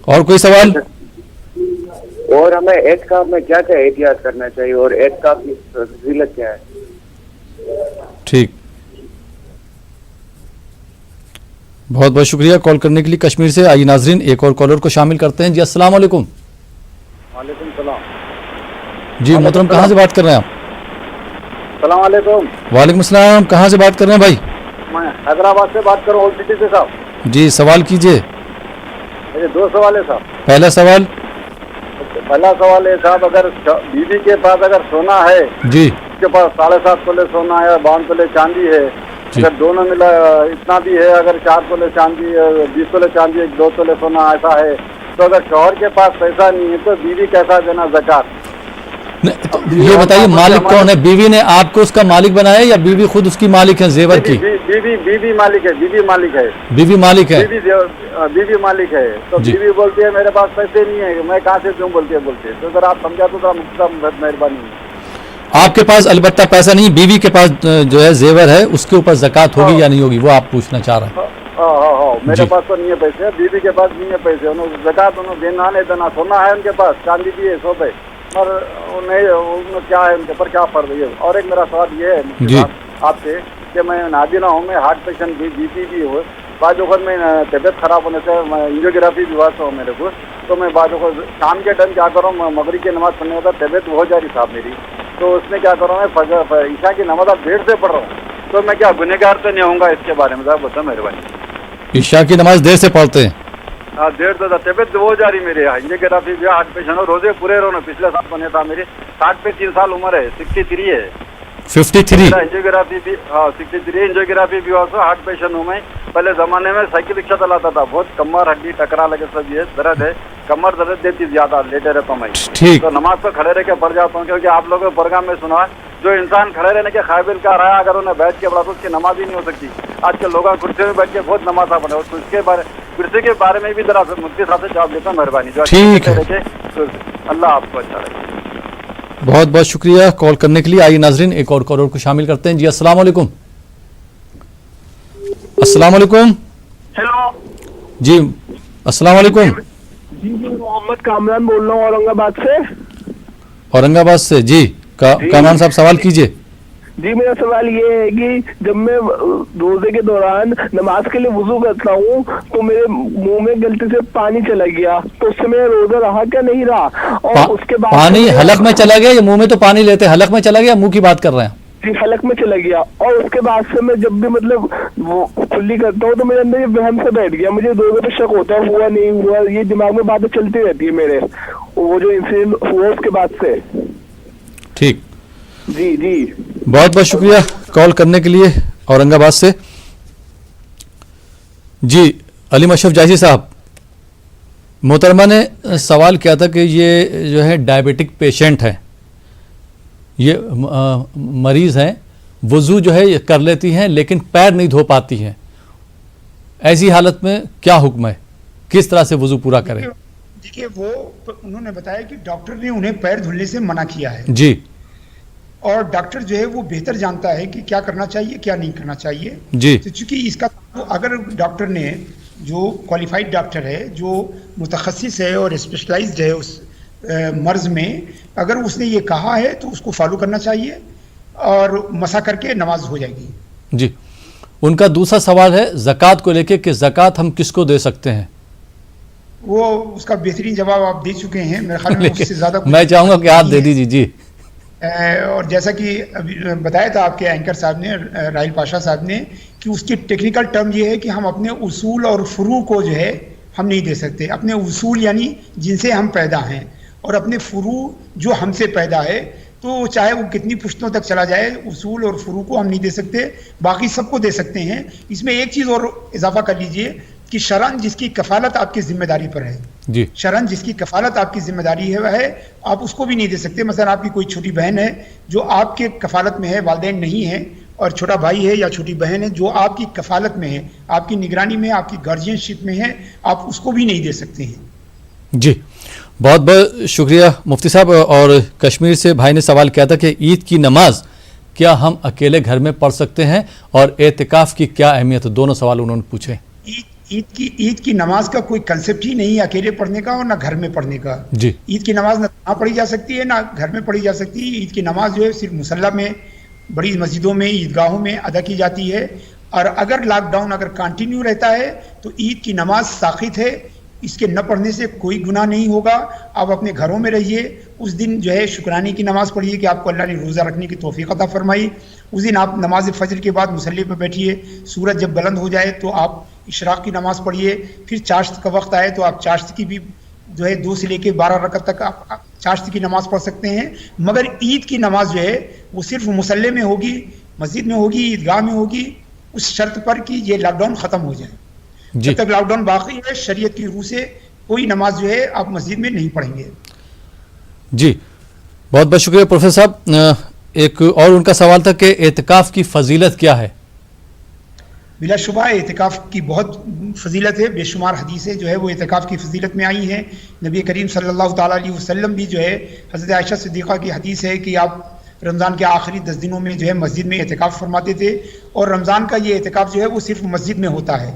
اور کوئی سوال؟ اور ہمیں اعتکاف میں کیا کیا احتیاط کرنا چاہیے اور اعتکاف کی فضیلت کیا ہے؟ ٹھیک، بہت بہت شکریہ کال کرنے کے لیے کشمیر سے. آئیے ناظرین ایک اور کالر کو شامل کرتے ہیں. جی السلام علیکم. وعلیکم السلام. جی محترم کہاں سے بات کر رہے ہیں آپ؟ السلام علیکم. وعلیکم السلام. کہاں سے بات کر رہے ہیں بھائی؟ میں حیدرآباد سے بات کر رہا ہوں، اولڈ سٹی سے صاحب. جی سوال کیجئے. میرے 2 سوال ہے صاحب. پہلا سوال ہے صاحب، اگر بیوی کے پاس اگر سونا ہے، جی اس کے پاس 7.5 تولے سونا ہے، 52 تولے چاندی ہے، اگر دونوں ملا اتنا بھی ہے، اگر 4 تولے چاندی، 20 تولے چاندی، 2 تولے سونا ایسا ہے، تو اگر شوہر کے پاس پیسہ نہیں ہے تو بیوی کیسا دینا زکوٰۃ؟ یہ بتائیے مالک کون ہے؟ بیوی نے آپ کو اس کا مالک بنایا یا بیوی خود اس کی مالک ہے زیور کی؟ بیوی مالک ہے. بیوی مالک ہے. بیوی مالک ہے. تو بیوی بولتی ہے میرے پاس پیسے نہیں ہے، میں کہاں سے دوں؟ بولتی ہے. تو اگر آپ سمجھا تو ذرا مفتی مہربانی. آپ کے پاس البتہ پیسہ نہیں، بیوی کے پاس جو ہے زیور ہے اس کے اوپر زکوٰۃ ہوگی یا نہیں ہوگی وہ آپ پوچھنا چاہ رہے ہیں؟ ہاں میرے پاس تو نہیں ہے پیسے، بیوی کے پاس نہیں ہے پیسے. زکوٰۃ انہوں دینا نہیں دینا، سونا ہے ان کے پاس، چاندی بھی ہے 100 پہ، اور کیا ہے ان کے اوپر کیا فرض ہے؟ اور ایک میرا سوال یہ ہے آپ سے کہ میں نابینا ہوں، میں ہارٹ پیشنٹ بھی، بی پی بھی ہو، بعض اوقات میں طبیعت خراب ہونے سے انجیوگرافی بھی ہوا ہوں میرے کو، تو میں بعض اوقات شام کے ٹائم کیا کروں، مغرب کی نماز پڑھنے کا طبیعت ہو جا رہی صاحب میری، تو اس میں کیا کروں میں عشاء کی نماز اب 1:30 سے پڑھ رہا ہوں، تو میں کیا گنہگار تو نہیں ہوں گا؟ اس کے بارے میں صاحب بتا مہربانی. عشاء کی نماز دیر سے پڑھتے ہیں؟ ہاں 1:30 طبیعت ہو جا رہی میری، انجیوگرافی بھی، ہارٹ پیشنٹ ہو، روزے پورے رہنا. پچھلے سال بنے تھا میری 60 پہ 3 سال عمر ہے، 63 ہے. 53 انجیوگرافی بھی، ہاں 63 انجیوگرافی بھی ہوا. ہارٹ پیشنٹ ہوں میں. پہلے زمانے میں سائیکل رکشہ چلاتا تھا، بہت کمر ہڈی ٹکرا لگے سب یہ درد ہے، کمر درد دیتی زیادہ، لیٹے رہتا ہوں میں. تو نماز پہ کھڑے رہ کے پڑھ جاتا ہوں، کیونکہ آپ لوگوں کے پروگرام میں سنا جو انسان کھڑے رہنے کے قابل کا رہا اگر انہیں بیٹھ کے پڑھا تو اس کی نماز ہی نہیں ہو سکتی. آج کل لوگ کرسی میں بیٹھ کے بہت نماز پڑھے، تو اس کے بارے کرسی کے بارے میں بھی ذرا مفتی صاحب سے جواب دیتا ہوں مہربانی. ٹھیک ہے، اللہ آپ کو اچھا رکھے. بہت بہت شکریہ کال کرنے کے لیے. آئیے ناظرین ایک اور کالر کو شامل کرتے ہیں. جی السلام علیکم. السلام علیکم. ہیلو. جی السلام علیکم. جی محمد کامران بول رہا ہوں اورنگ آباد سے. اورنگ آباد سے جی کامران صاحب سوال کیجیے. جی میرا سوال یہ ہے کہ جب میں روزے کے دوران نماز کے لیے وضو کرتا ہوں تو میرے منہ میں غلطی سے پانی چلا گیا تو اس سے میرا روزہ رہا کیا نہیں رہا؟ اور اس کے بعد پانی حلق میں چلا گیا یا منہ میں تو پانی لیتے حلق میں چلا گیا منہ کی بات کر رہے ہیں؟ جی حلق میں چلا گیا اور اس کے بعد سے میں جب بھی مطلب وہ کھلی کرتا ہوں تو میرے اندر یہ وہم سے بیٹھ گیا. مجھے روزے پہ شک ہوتا ہے ہوا نہیں ہوا, یہ دماغ میں باتیں چلتی رہتی ہے میرے وہ جو انسیڈنٹ ہوا اس کے بعد سے. ٹھیک جی جی بہت بہت شکریہ کال کرنے کے لیے اورنگ آباد سے. جی علیم اشرف جائسی صاحب, محترمہ نے سوال کیا تھا کہ یہ جو ہے ڈائبٹک پیشنٹ ہے, یہ مریض ہیں, وضو جو ہے کر لیتی ہیں لیکن پیر نہیں دھو پاتی ہیں, ایسی حالت میں کیا حکم ہے, کس طرح سے وضو پورا کریں؟ دیکھیے وہ انہوں نے بتایا کہ ڈاکٹر نے انہیں پیر دھلنے سے منع کیا ہے جی, اور ڈاکٹر جو ہے وہ بہتر جانتا ہے کہ کیا کرنا چاہیے کیا نہیں کرنا چاہیے جی. تو چونکہ اس کا اگر ڈاکٹر نے جو کوالیفائڈ ڈاکٹر ہے جو متخصص ہے اور اسپیشلائزڈ ہے اس مرض میں, اگر اس نے یہ کہا ہے تو اس کو فالو کرنا چاہیے اور مسح کر کے نماز ہو جائے گی. جی ان کا دوسرا سوال ہے زکوٰۃ کو لے کے کہ زکوٰۃ ہم کس کو دے سکتے ہیں؟ وہ اس کا بہترین جواب آپ دے چکے ہیں میرے خیال میں, اس سے زیادہ میں چاہوں گا کہ آپ دے دیجیے. جی اور جیسا کہ ابھی بتایا تھا آپ کے اینکر صاحب نے راہیل پاشا صاحب نے کہ اس کی ٹیکنیکل ٹرم یہ ہے کہ ہم اپنے اصول اور فروع کو جو ہے ہم نہیں دے سکتے. اپنے اصول یعنی جن سے ہم پیدا ہیں اور اپنے فروع جو ہم سے پیدا ہے, تو چاہے وہ کتنی پشتوں تک چلا جائے اصول اور فروع کو ہم نہیں دے سکتے, باقی سب کو دے سکتے ہیں. اس میں ایک چیز اور اضافہ کر لیجئے کہ شرعاً جس کی کفالت آپ کی ذمہ داری پر ہے, جی شرعاً جس کی کفالت آپ کی ذمہ داری ہے وہ ہے, آپ اس کو بھی نہیں دے سکتے. مثلا آپ کی کوئی چھوٹی بہن ہے جو آپ کے کفالت میں ہے, والدین نہیں ہیں, اور چھوٹا بھائی ہے یا چھوٹی بہن ہے جو آپ کی کفالت میں ہے, آپ کی نگرانی میں, آپ کی گارجین شپ میں ہے, آپ اس کو بھی نہیں دے سکتے ہیں. جی بہت بہت شکریہ مفتی صاحب. اور کشمیر سے بھائی نے سوال کیا تھا کہ عید کی نماز کیا ہم اکیلے گھر میں پڑھ سکتے ہیں اور اعتکاف کی کیا اہمیت ہے؟ دونوں سوال انہوں نے پوچھے. عید کی نماز کا کوئی کنسپٹ ہی نہیں ہے اکیلے پڑھنے کا اور نہ گھر میں پڑھنے کا. جی عید کی نماز نہ پڑھی جا سکتی ہے نہ گھر میں پڑھی جا سکتی ہے. عید کی نماز جو ہے صرف مصلی میں, بڑی مسجدوں میں, عیدگاہوں میں ادا کی جاتی ہے. اور اگر لاک ڈاؤن اگر کنٹینیو رہتا ہے تو عید کی نماز ساقط ہے, اس کے نہ پڑھنے سے کوئی گناہ نہیں ہوگا. آپ اپنے گھروں میں رہیے, اس دن جو ہے شکرانے کی نماز پڑھیے کہ آپ کو اللہ نے روزہ رکھنے کی توفیق عطا فرمائی. اس دن آپ نماز فجر کے بعد مصلی پہ بیٹھیے, سورج جب بلند ہو جائے تو آپ اشراق کی نماز پڑھیے. پھر چاشت کا وقت آئے تو آپ چاشت کی بھی جو ہے 2 سے لے کے 12 رکعت تک آپ چاشت کی نماز پڑھ سکتے ہیں. مگر عید کی نماز جو ہے وہ صرف مصلی میں ہوگی, مسجد میں ہوگی, عیدگاہ میں ہوگی, اس شرط پر کہ یہ لاک ڈاؤن ختم ہو جائے. جب تک لاک ڈاؤن باقی ہے شریعت کی روح سے کوئی نماز جو ہے آپ مسجد میں نہیں پڑھیں گے. جی بہت بہت شکریہ پروفیسر صاحب. ایک اور ان کا سوال تھا کہ اعتکاف کی فضیلت کیا ہے؟ بلا شبہ اعتکاف کی بہت فضیلت ہے, بے شمار حدیثیں جو ہے وہ اعتکاف کی فضیلت میں آئی ہیں. نبی کریم صلی اللہ تعالیٰ علیہ وسلم بھی جو ہے, حضرت عائشہ صدیقہ کی حدیث ہے کہ آپ رمضان کے آخری 10 دنوں میں جو ہے مسجد میں اعتکاف فرماتے تھے, اور رمضان کا یہ اعتکاف جو ہے وہ صرف مسجد میں ہوتا ہے.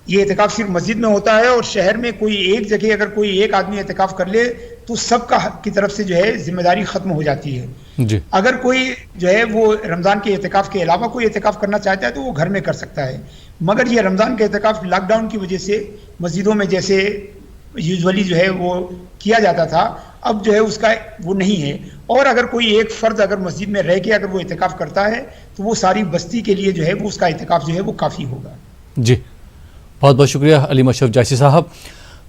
یہ اعتکاف صرف مسجد میں ہوتا ہے, اور شہر میں کوئی ایک جگہ اگر کوئی ایک آدمی اعتکاف کر لے تو سب کی طرف سے جو ہے ذمہ داری ختم ہو جاتی ہے. جی اگر کوئی جو ہے وہ رمضان کے اعتکاف کے علاوہ کوئی اعتکاف کرنا چاہتا ہے تو وہ گھر میں کر سکتا ہے. مگر یہ رمضان کے اعتکاف لاک ڈاؤن کی وجہ سے مسجدوں میں جیسے یوزولی جو ہے وہ کیا جاتا تھا, اب جو ہے اس کا وہ نہیں ہے. اور اگر کوئی ایک فرد اگر مسجد میں رہ کے اگر وہ اعتکاف کرتا ہے تو وہ ساری بستی کے لیے جو ہے وہ اس کا اعتکاف جو ہے وہ کافی ہوگا. جی بہت بہت شکریہ علیم اشرف جائسی صاحب.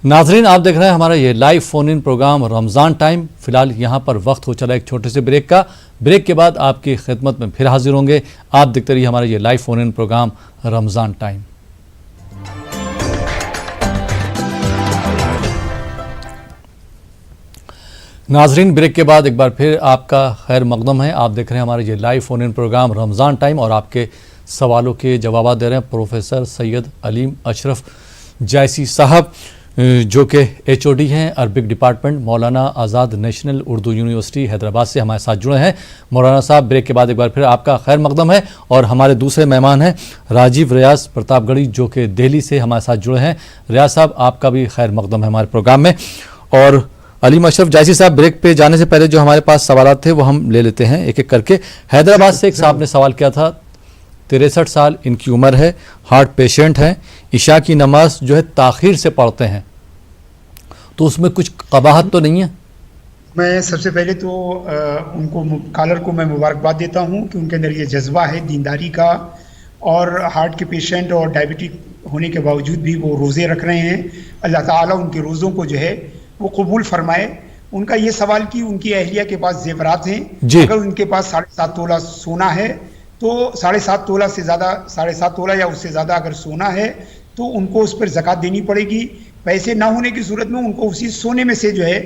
ناظرین آپ دیکھ رہے ہیں ہمارا یہ لائیو فون ان پروگرام رمضان ٹائم. فی الحال یہاں پر وقت ہو چلا ایک چھوٹے سے بریک کا. بریک کے بعد آپ کی خدمت میں پھر حاضر ہوں گے. آپ دیکھتے رہیے ہمارا یہ لائیو فون ان پروگرام رمضان ٹائم. ناظرین بریک کے بعد ایک بار پھر آپ کا خیر مقدم ہے. آپ دیکھ رہے ہیں ہمارا یہ لائیو فون ان پروگرام رمضان ٹائم, اور آپ کے سوالوں کے جوابات دے رہے ہیں پروفیسر سید علیم اشرف جائسی صاحب. जो कि HOD हैं अरबिक डिपार्टमेंट मौलाना आज़ाद नेशनल उर्दू यूनिवर्सिटी हैदराबाद से हमारे साथ जुड़े हैं। मौलाना साहब, ब्रेक के बाद एक बार फिर आपका खैर मकदम है। और हमारे दूसरे मेहमान हैं राजीव रियाज प्रतापगढ़ी, जो कि दिल्ली से हमारे साथ जुड़े हैं। रियाज साहब, आपका भी खैर मकदम है हमारे प्रोग्राम में। और अलीम अशरफ जायसी साहब, ब्रेक पे जाने से पहले जो हमारे पास सवाल थे वो हम ले लेते हैं एक एक करके। हैदराबाद से एक साहब ने सवाल किया था, 63 साल इनकी उम्र है, हार्ट पेशेंट हैं, इशा की नमाज जो है ताखीर से पढ़ते हैं, तो उसमें कुछ कबाहत तो नहीं है? मैं सबसे पहले तो उनको कॉलर को मैं मुबारकबाद देता हूं कि उनके अंदर ये जज्बा है दीनदारी का, और हार्ट के पेशेंट और डायबिटिक होने के बावजूद भी वो रोज़े रख रहे हैं। अल्लाह ताला उनके रोज़ों को जो है वो कबूल फरमाए। उनका ये सवाल कि उनकी अहलिया के पास जेवरात हैं, अगर उनके पास 7.5 तोला सोना है तो 7.5 तोला से ज़्यादा, 7.5 तोला या उससे ज़्यादा अगर सोना है तो उनको उस पर ज़कात देनी पड़ेगी। पैसे ना होने की सूरत में उनको उसी सोने में से जो है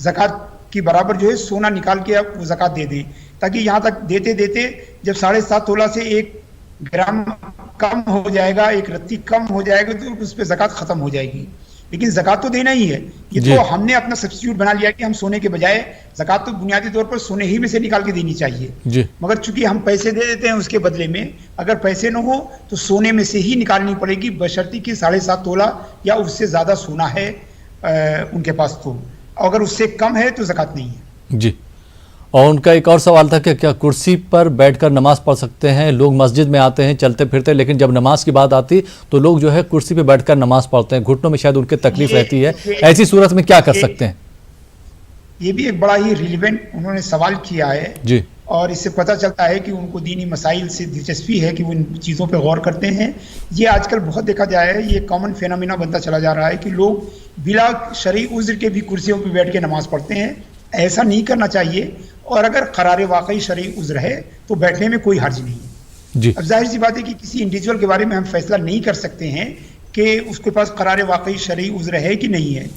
ज़कात की बराबर जो है सोना निकाल के वो ज़कात दे दें, ताकि यहाँ तक देते देते जब 7.5 तोला से 1 ग्राम कम हो जाएगा, 1 रत्ती कम हो जाएगा, तो उस पर ज़कात ख़त्म हो जाएगी। लेकिन ज़कात तो देना ही है। ये तो हमने अपना सब्स्टिट्यूट बना लिया कि हम सोने के बजाय ज़कात तो बुनियादी तौर पर सोने ही में से निकाल के देनी चाहिए, मगर चूंकि हम पैसे दे देते हैं उसके बदले में, अगर पैसे न हो तो सोने में से ही निकालनी पड़ेगी, बशर्ती कि 7.5 तोला या उससे ज़्यादा सोना है उनके पास, तो अगर उससे कम है तो ज़कात नहीं है। जी। और उनका एक और सवाल था कि क्या कुर्सी पर बैठकर नमाज पढ़ सकते हैं? लोग मस्जिद में आते हैं चलते फिरते, लेकिन जब नमाज की बात आती तो लोग जो है कुर्सी पे बैठकर नमाज पढ़ते हैं, घुटनों में शायद उनके तकलीफ रहती है, ऐसी सूरत में क्या कर सकते हैं? ये भी एक बड़ा ही रिलेवेंट उन्होंने सवाल किया है जी, और इससे पता चलता है कि उनको दीनी मसाइल से दिलचस्पी है कि वो इन चीज़ों पे गौर करते हैं। ये आजकल बहुत देखा जाए है, ये कॉमन फेनोमेना बनता चला जा रहा है कि लोग बिला शरई उज़्र के भी कुर्सियों पे बैठ के नमाज पढ़ते हैं। ऐसा नहीं करना चाहिए, और अगर करार वाकई शरई उज़्र है तो बैठने में कोई हर्ज नहीं है जी। अब जाहिर सी बात है कि किसी इंडिविजुअल के बारे में हम फैसला नहीं कर सकते हैं कि उसके पास करार वाकई शरई उज़्र है कि नहीं है,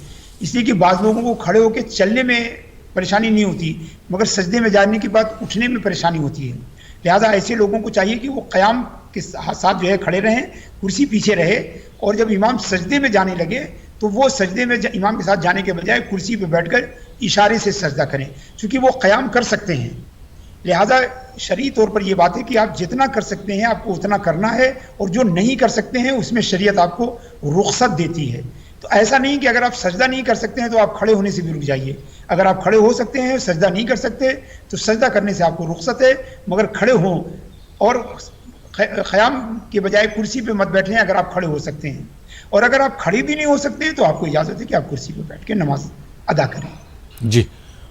इसलिए कि बाज़ लोगों को खड़े होकर चलने में परेशानी नहीं होती, मगर सजदे में जाने के बाद उठने में परेशानी होती है। लिहाजा ऐसे लोगों को चाहिए कि वो क़याम के साथ जो है खड़े रहें, कुर्सी पीछे रहे, और जब इमाम सजदे में जाने लगे तो वो सजदे में इमाम के साथ जाने के बजाय कुर्सी पे बैठकर इशारे से सजदा करें, क्योंकि वो क़याम कर सकते हैं। लिहाजा शरई तौर पर यह बात है कि आप जितना कर सकते हैं आपको उतना करना है, और जो नहीं कर सकते हैं उसमें शरीयत आपको रुख्सत देती है। तो ऐसा नहीं कि अगर आप सजदा नहीं कर सकते हैं तो आप खड़े होने से भी रुक जाइए। अगर आप खड़े हो सकते हैं, सजदा नहीं कर सकते, तो सजदा करने से आपको रुख्सत है, मगर खड़े हों और क़याम के बजाय कुर्सी पे मत बैठें अगर आप खड़े हो सकते हैं। और अगर आप खड़े भी नहीं हो सकते तो आपको इजाज़त है कि आप कुर्सी पे बैठ के नमाज अदा करें। जी,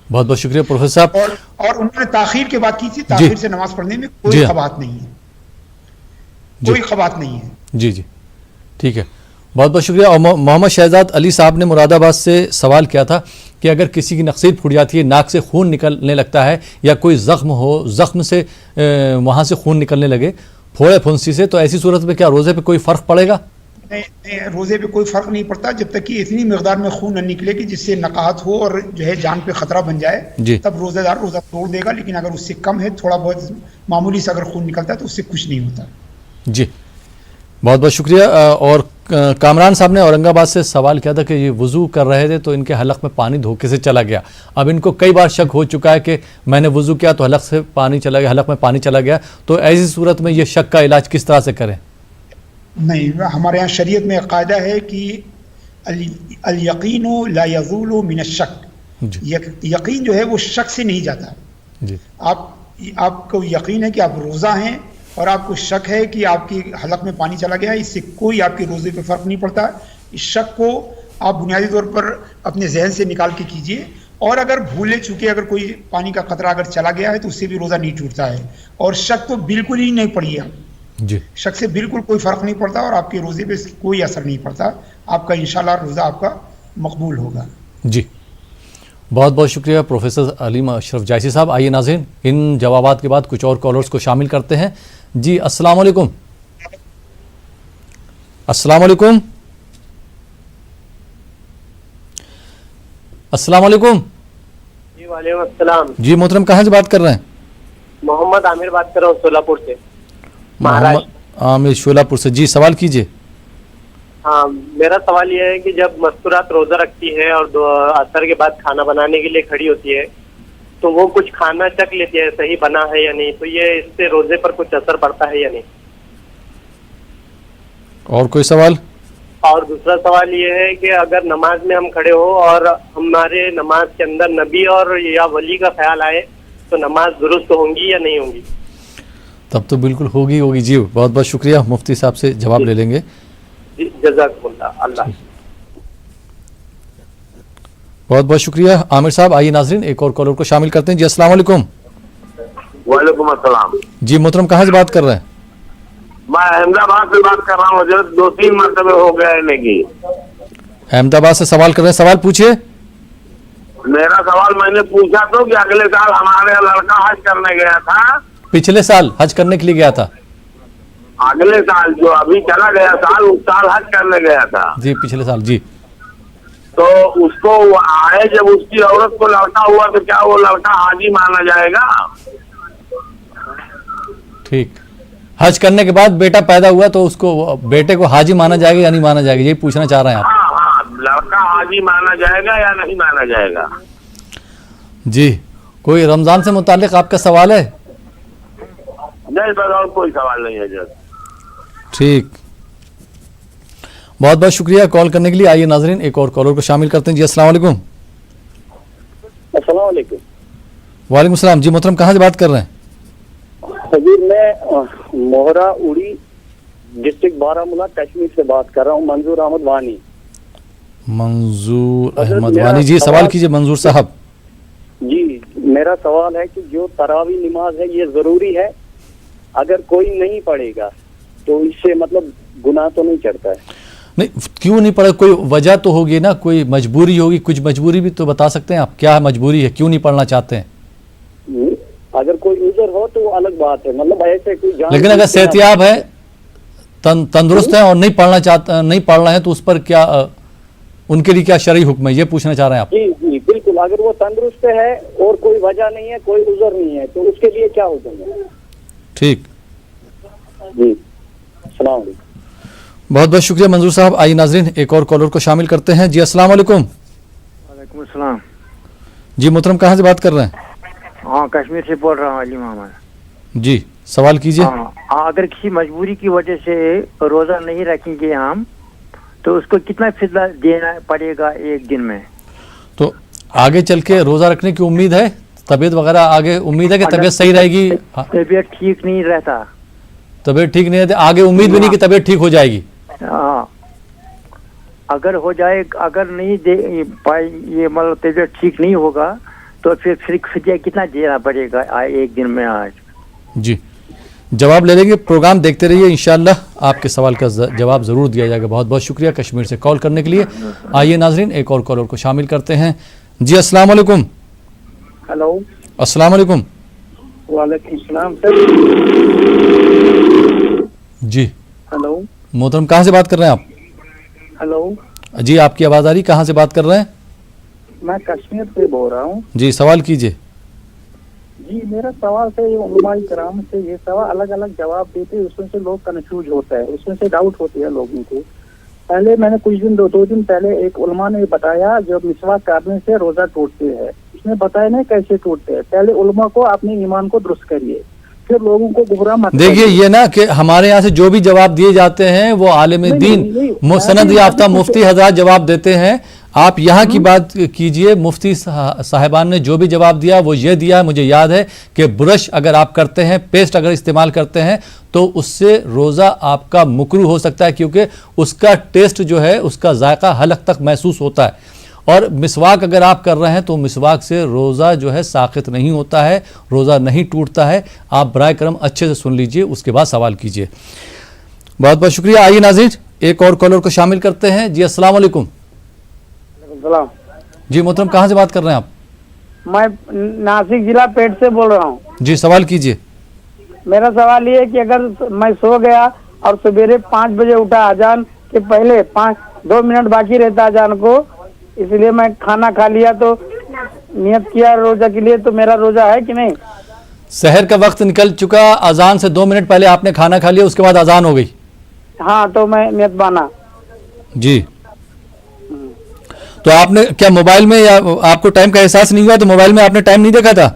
बहुत बहुत शुक्रिया प्रोफेसर साहब। और उन्होंने ताखीर की बात की थी, ताखीर से नमाज पढ़ने में कोई खबात नहीं है, कोई खबात नहीं है। जी जी, ठीक है, बहुत बहुत शुक्रिया। और मोहम्मद शहजाद अली साहब ने मुरादाबाद से सवाल किया था कि अगर किसी की नक्सीर फूट जाती है, नाक से खून निकलने लगता है, या कोई ज़ख्म हो, ज़ख्म से वहाँ से खून निकलने लगे फोड़े फुंसी से, तो ऐसी सूरत में क्या रोज़े पे कोई फ़र्क पड़ेगा? नहीं, रोज़े पे कोई फ़र्क नहीं पड़ता जब तक कि इतनी मकदार में खून न निकले कि जिससे नकाहत हो और जो है जान पे ख़तरा बन जाए, तब रोज़ेदार रोज़ा तोड़ देगा। लेकिन अगर उससे कम है, थोड़ा बहुत मामूली से अगर खून निकलता है तो उससे कुछ नहीं होता। जी, बहुत बहुत शुक्रिया। और कामरान साहब ने औरंगाबाद से सवाल किया था कि ये वज़ू कर रहे थे तो इनके हलक में पानी धोखे से चला गया। अब इनको कई बार शक हो चुका है कि मैंने वज़ू किया तो हलक से पानी चला गया, हलक में पानी चला गया, तो ऐसी सूरत में ये शक का इलाज किस तरह से करें? नहीं, हमारे यहाँ शरीयत में कायदा है कि अल यकीनु ला यज़ूलु मिन अश-शक, यकीन जो है वो शक से नहीं जाता जी। आपको यकीन है कि आप रोज़ा हैं और आपको शक है कि आपकी हलक में पानी चला गया, इससे कोई आपके रोज़े पे फ़र्क नहीं पड़ता। इस शक को आप बुनियादी तौर पर अपने जहन से निकाल के कीजिए, और अगर भूले चूके अगर कोई पानी का खतरा अगर चला गया है तो उससे भी रोज़ा नहीं टूटता है। और शक तो बिल्कुल ही नहीं पड़ी है जी, शक से बिल्कुल कोई फ़र्क नहीं पड़ता और आपके रोज़े पे कोई असर नहीं पड़ता। आपका इंशाल्लाह रोज़ा आपका मकबूल होगा। जी, बहुत बहुत शुक्रिया प्रोफेसर अलीम अशरफ जायसी साहब। आइए नाज़रीन, इन जवाबात के बाद कुछ और कॉलर्स को शामिल करते हैं। जी, अस्सलाम वालेकुम। अस्सलाम वालेकुम। अस्सलाम वालेकुम। जी, वालेकुम अस्सलाम। जी मोहतरम, कहाँ से बात कर रहे हैं? मोहम्मद आमिर बात कर रहा हूँ, सोलापुर से। मोहम्मद आमिर, शोलापुर से। जी, सवाल कीजिए। हाँ, मेरा सवाल ये है कि जब मस्तूरात रोजा रखती है और असर के बाद खाना बनाने के लिए खड़ी होती है तो वो कुछ खाना चख लेती है, सही बना है या नहीं, तो ये इससे रोजे पर कुछ असर पड़ता है या नहीं? और कोई सवाल? और दूसरा सवाल ये है कि अगर नमाज में हम खड़े हो और हमारे नमाज के अंदर नबी और या वली का ख्याल आए तो नमाज दुरुस्त होंगी या नहीं होंगी? तब तो बिल्कुल होगी होगी जी। बहुत बहुत शुक्रिया, मुफ्ती साहब से जवाब ले लेंगे। जज़ाकुमुल्लाह, अल्लाह। बहुत बहुत शुक्रिया आमिर साहब। आइए नाजरीन एक और कॉलर को शामिल करते हैं जी। अस्सलाम वालेकुम। वालेकुम अस्सलाम। जी मोहतरम, कहाँ से बात कर रहे हैं? मैं अहमदाबाद से बात कर रहा हूँ, मुझे 2-3 मरतबे हो गए आने की। अहमदाबाद से सवाल कर रहे हैं, सवाल पूछिए। मेरा सवाल मैंने पूछा तो कि अगले साल हमारे लड़का हज करने गया था। पिछले साल हज करने के लिए गया था? अगले साल जो अभी चला गया साल, उस साल हज करने गया था जी, पिछले साल जी। तो उसको आए जब उसकी औरत को लड़का हुआ तो क्या वो लड़का हाजी माना जाएगा? ठीक, हज करने के बाद बेटा पैदा हुआ तो उसको बेटे को हाजी माना जाएगा या नहीं माना जाएगा, यही पूछना चाह रहे हैं आप? हाँ, लड़का हाजी माना जाएगा या नहीं माना जाएगा? जी, कोई रमजान से मुतालिक आपका सवाल है? नहीं बस और कोई सवाल नहीं है जज। ठीक, बहुत बहुत शुक्रिया कॉल करने के लिए। आइए नाजरीन एक और कॉलर को शामिल करते हैं जी। अस्सलाम वालेकुम। अस्सलाम वालेकुम। वालेकुम सलाम। जी मोहतरम, कहाँ से बात कर रहे हैं? हजूर, मैं मोहरा उड़ी डिस्ट्रिक्ट बारामूला कश्मीर से बात कर रहा हूँ। मंजूर अहमद वानी। मंजूर अहमद वानी जी, सवाल कीजिए मंजूर साहब। जी, मेरा सवाल है कि जो तरावी नमाज है ये जरूरी है, अगर कोई नहीं पढ़ेगा तो इससे मतलब गुनाह तो नहीं चढ़ता है? नहीं, क्यों नहीं पढ़ा? कोई वजह तो होगी ना, कोई मजबूरी होगी, कुछ मजबूरी भी तो बता सकते हैं आप, क्या मजबूरी है, क्यों नहीं पढ़ना चाहते हैं? अगर कोई उज़र हो तो वो अलग बात है, मतलब ऐसे कोई लेकिन अगर सेहतियाब है, तंदुरुस्त है और नहीं पढ़ना है तो उस पर क्या उनके लिए क्या शरई हुक्म है, ये पूछना चाह रहे हैं आप? जी जी बिल्कुल, अगर वो तंदुरुस्त है और कोई वजह नहीं है, कोई उज़र नहीं है तो उसके लिए क्या हुक्म है? ठीक जी, अस्सलाम वालेकुम। बहुत बहुत शुक्रिया मंजूर साहब। आइए नाजरीन एक और कॉलर को शामिल करते हैं जी। अस्सलाम वालेकुम। वालेकुम अस्सलाम। जी मोहतरम, कहाँ से बात कर रहे हैं? हाँ, कश्मीर से बोल रहा हूँ, अली मोहम्मद। जी, सवाल कीजिए। अगर किसी मजबूरी की वजह से रोजा नहीं रखेंगे हम तो उसको कितना फिदिया देना पड़ेगा एक दिन में? तो आगे चल के रोजा रखने की उम्मीद है, तबीयत वगैरह आगे उम्मीद है कि तबीयत सही रहेगी? तबीयत ठीक नहीं रहता। तबीयत ठीक नहीं रहती, आगे उम्मीद भी नहीं कि तबीयत ठीक हो जाएगी? हाँ, अगर हो जाए, अगर नहीं दे पाए, ये मतलब तबीयत ठीक नहीं होगा तो फिर फिदिया कितना देना पड़ेगा एक दिन में? आज जी जवाब ले लेंगे, प्रोग्राम देखते रहिए, इंशाअल्लाह आपके सवाल का जवाब ज़रूर दिया जाएगा। बहुत बहुत शुक्रिया कश्मीर से कॉल करने के लिए। आइए नाजरीन एक और कॉलर को शामिल करते हैं जी। अस्सलाम वालेकुम। हेलो। अस्सलाम वालेकुम। वालेकुम सलाम सर। जी हेलो। मोहतरम, कहाँ से बात कर रहे हैं आप? हेलो जी, आपकी आवाज़ आ रही, कहाँ से बात कर रहे हैं? मैं कश्मीर से बोल रहा हूँ जी, सवाल कीजिए। जी, मेरा सवाल से ये उलमाए कराम से ये सवाल अलग अलग जवाब देते हैं, उसमें से लोग कंफ्यूज होता है, उसमें से डाउट होती है लोगों को। पहले मैंने कुछ दिन दो दिन पहले एक उलमा ने बताया जो मिसवाक करने से रोजा टूटते हैं, उसने बताया नहीं कैसे टूटते हैं। पहले उलमा को अपने ईमान को दुरुस्त करिए, फिर लोगों को गुमराह मत देखिए। ये ना कि हमारे यहाँ से जो भी जवाब दिए जाते हैं वो आलिम दीन मुसनद याफ्ता मुफ्ती हजरात जवाब देते हैं। आप यहाँ की बात कीजिए, मुफ्ती साहिबान ने जो भी जवाब दिया वो ये दिया है, मुझे याद है कि ब्रश अगर आप करते हैं, पेस्ट अगर इस्तेमाल करते हैं तो उससे रोज़ा आपका मुकरू हो सकता है, क्योंकि उसका टेस्ट जो है, उसका जायका हलक तक महसूस होता है। और मिसवाक अगर आप कर रहे हैं तो मिसवाक से रोज़ा जो है साक़ित नहीं होता है, रोज़ा नहीं टूटता है। आप बराए करम अच्छे से सुन लीजिए, उसके बाद सवाल कीजिए। बहुत बहुत शुक्रिया। आइए नाज़रीन एक और कॉलर को शामिल करते हैं जी। अस्सलाम वालेकुम। जी मोहतरम, कहाँ से बात कर रहे हैं आप? मैं नासिक जिला पेट से बोल रहा हूँ। जी, सवाल कीजिए। मेरा सवाल ये है कि अगर मैं सो गया और सवेरे 5 बजे उठा, अजान के पहले 2 मिनट बाकी रहता अजान को, इसलिए मैं खाना खा लिया तो नियत किया रोजा के लिए, तो मेरा रोजा है कि नहीं? सहर का वक्त निकल चुका, अजान से 2 मिनट पहले आपने खाना खा लिया, उसके बाद अजान हो गई। हाँ, तो मैं नियत बाना। जी, तो आपने क्या मोबाइल में, या आपको टाइम का एहसास नहीं हुआ तो मोबाइल में आपने टाइम नहीं देखा था?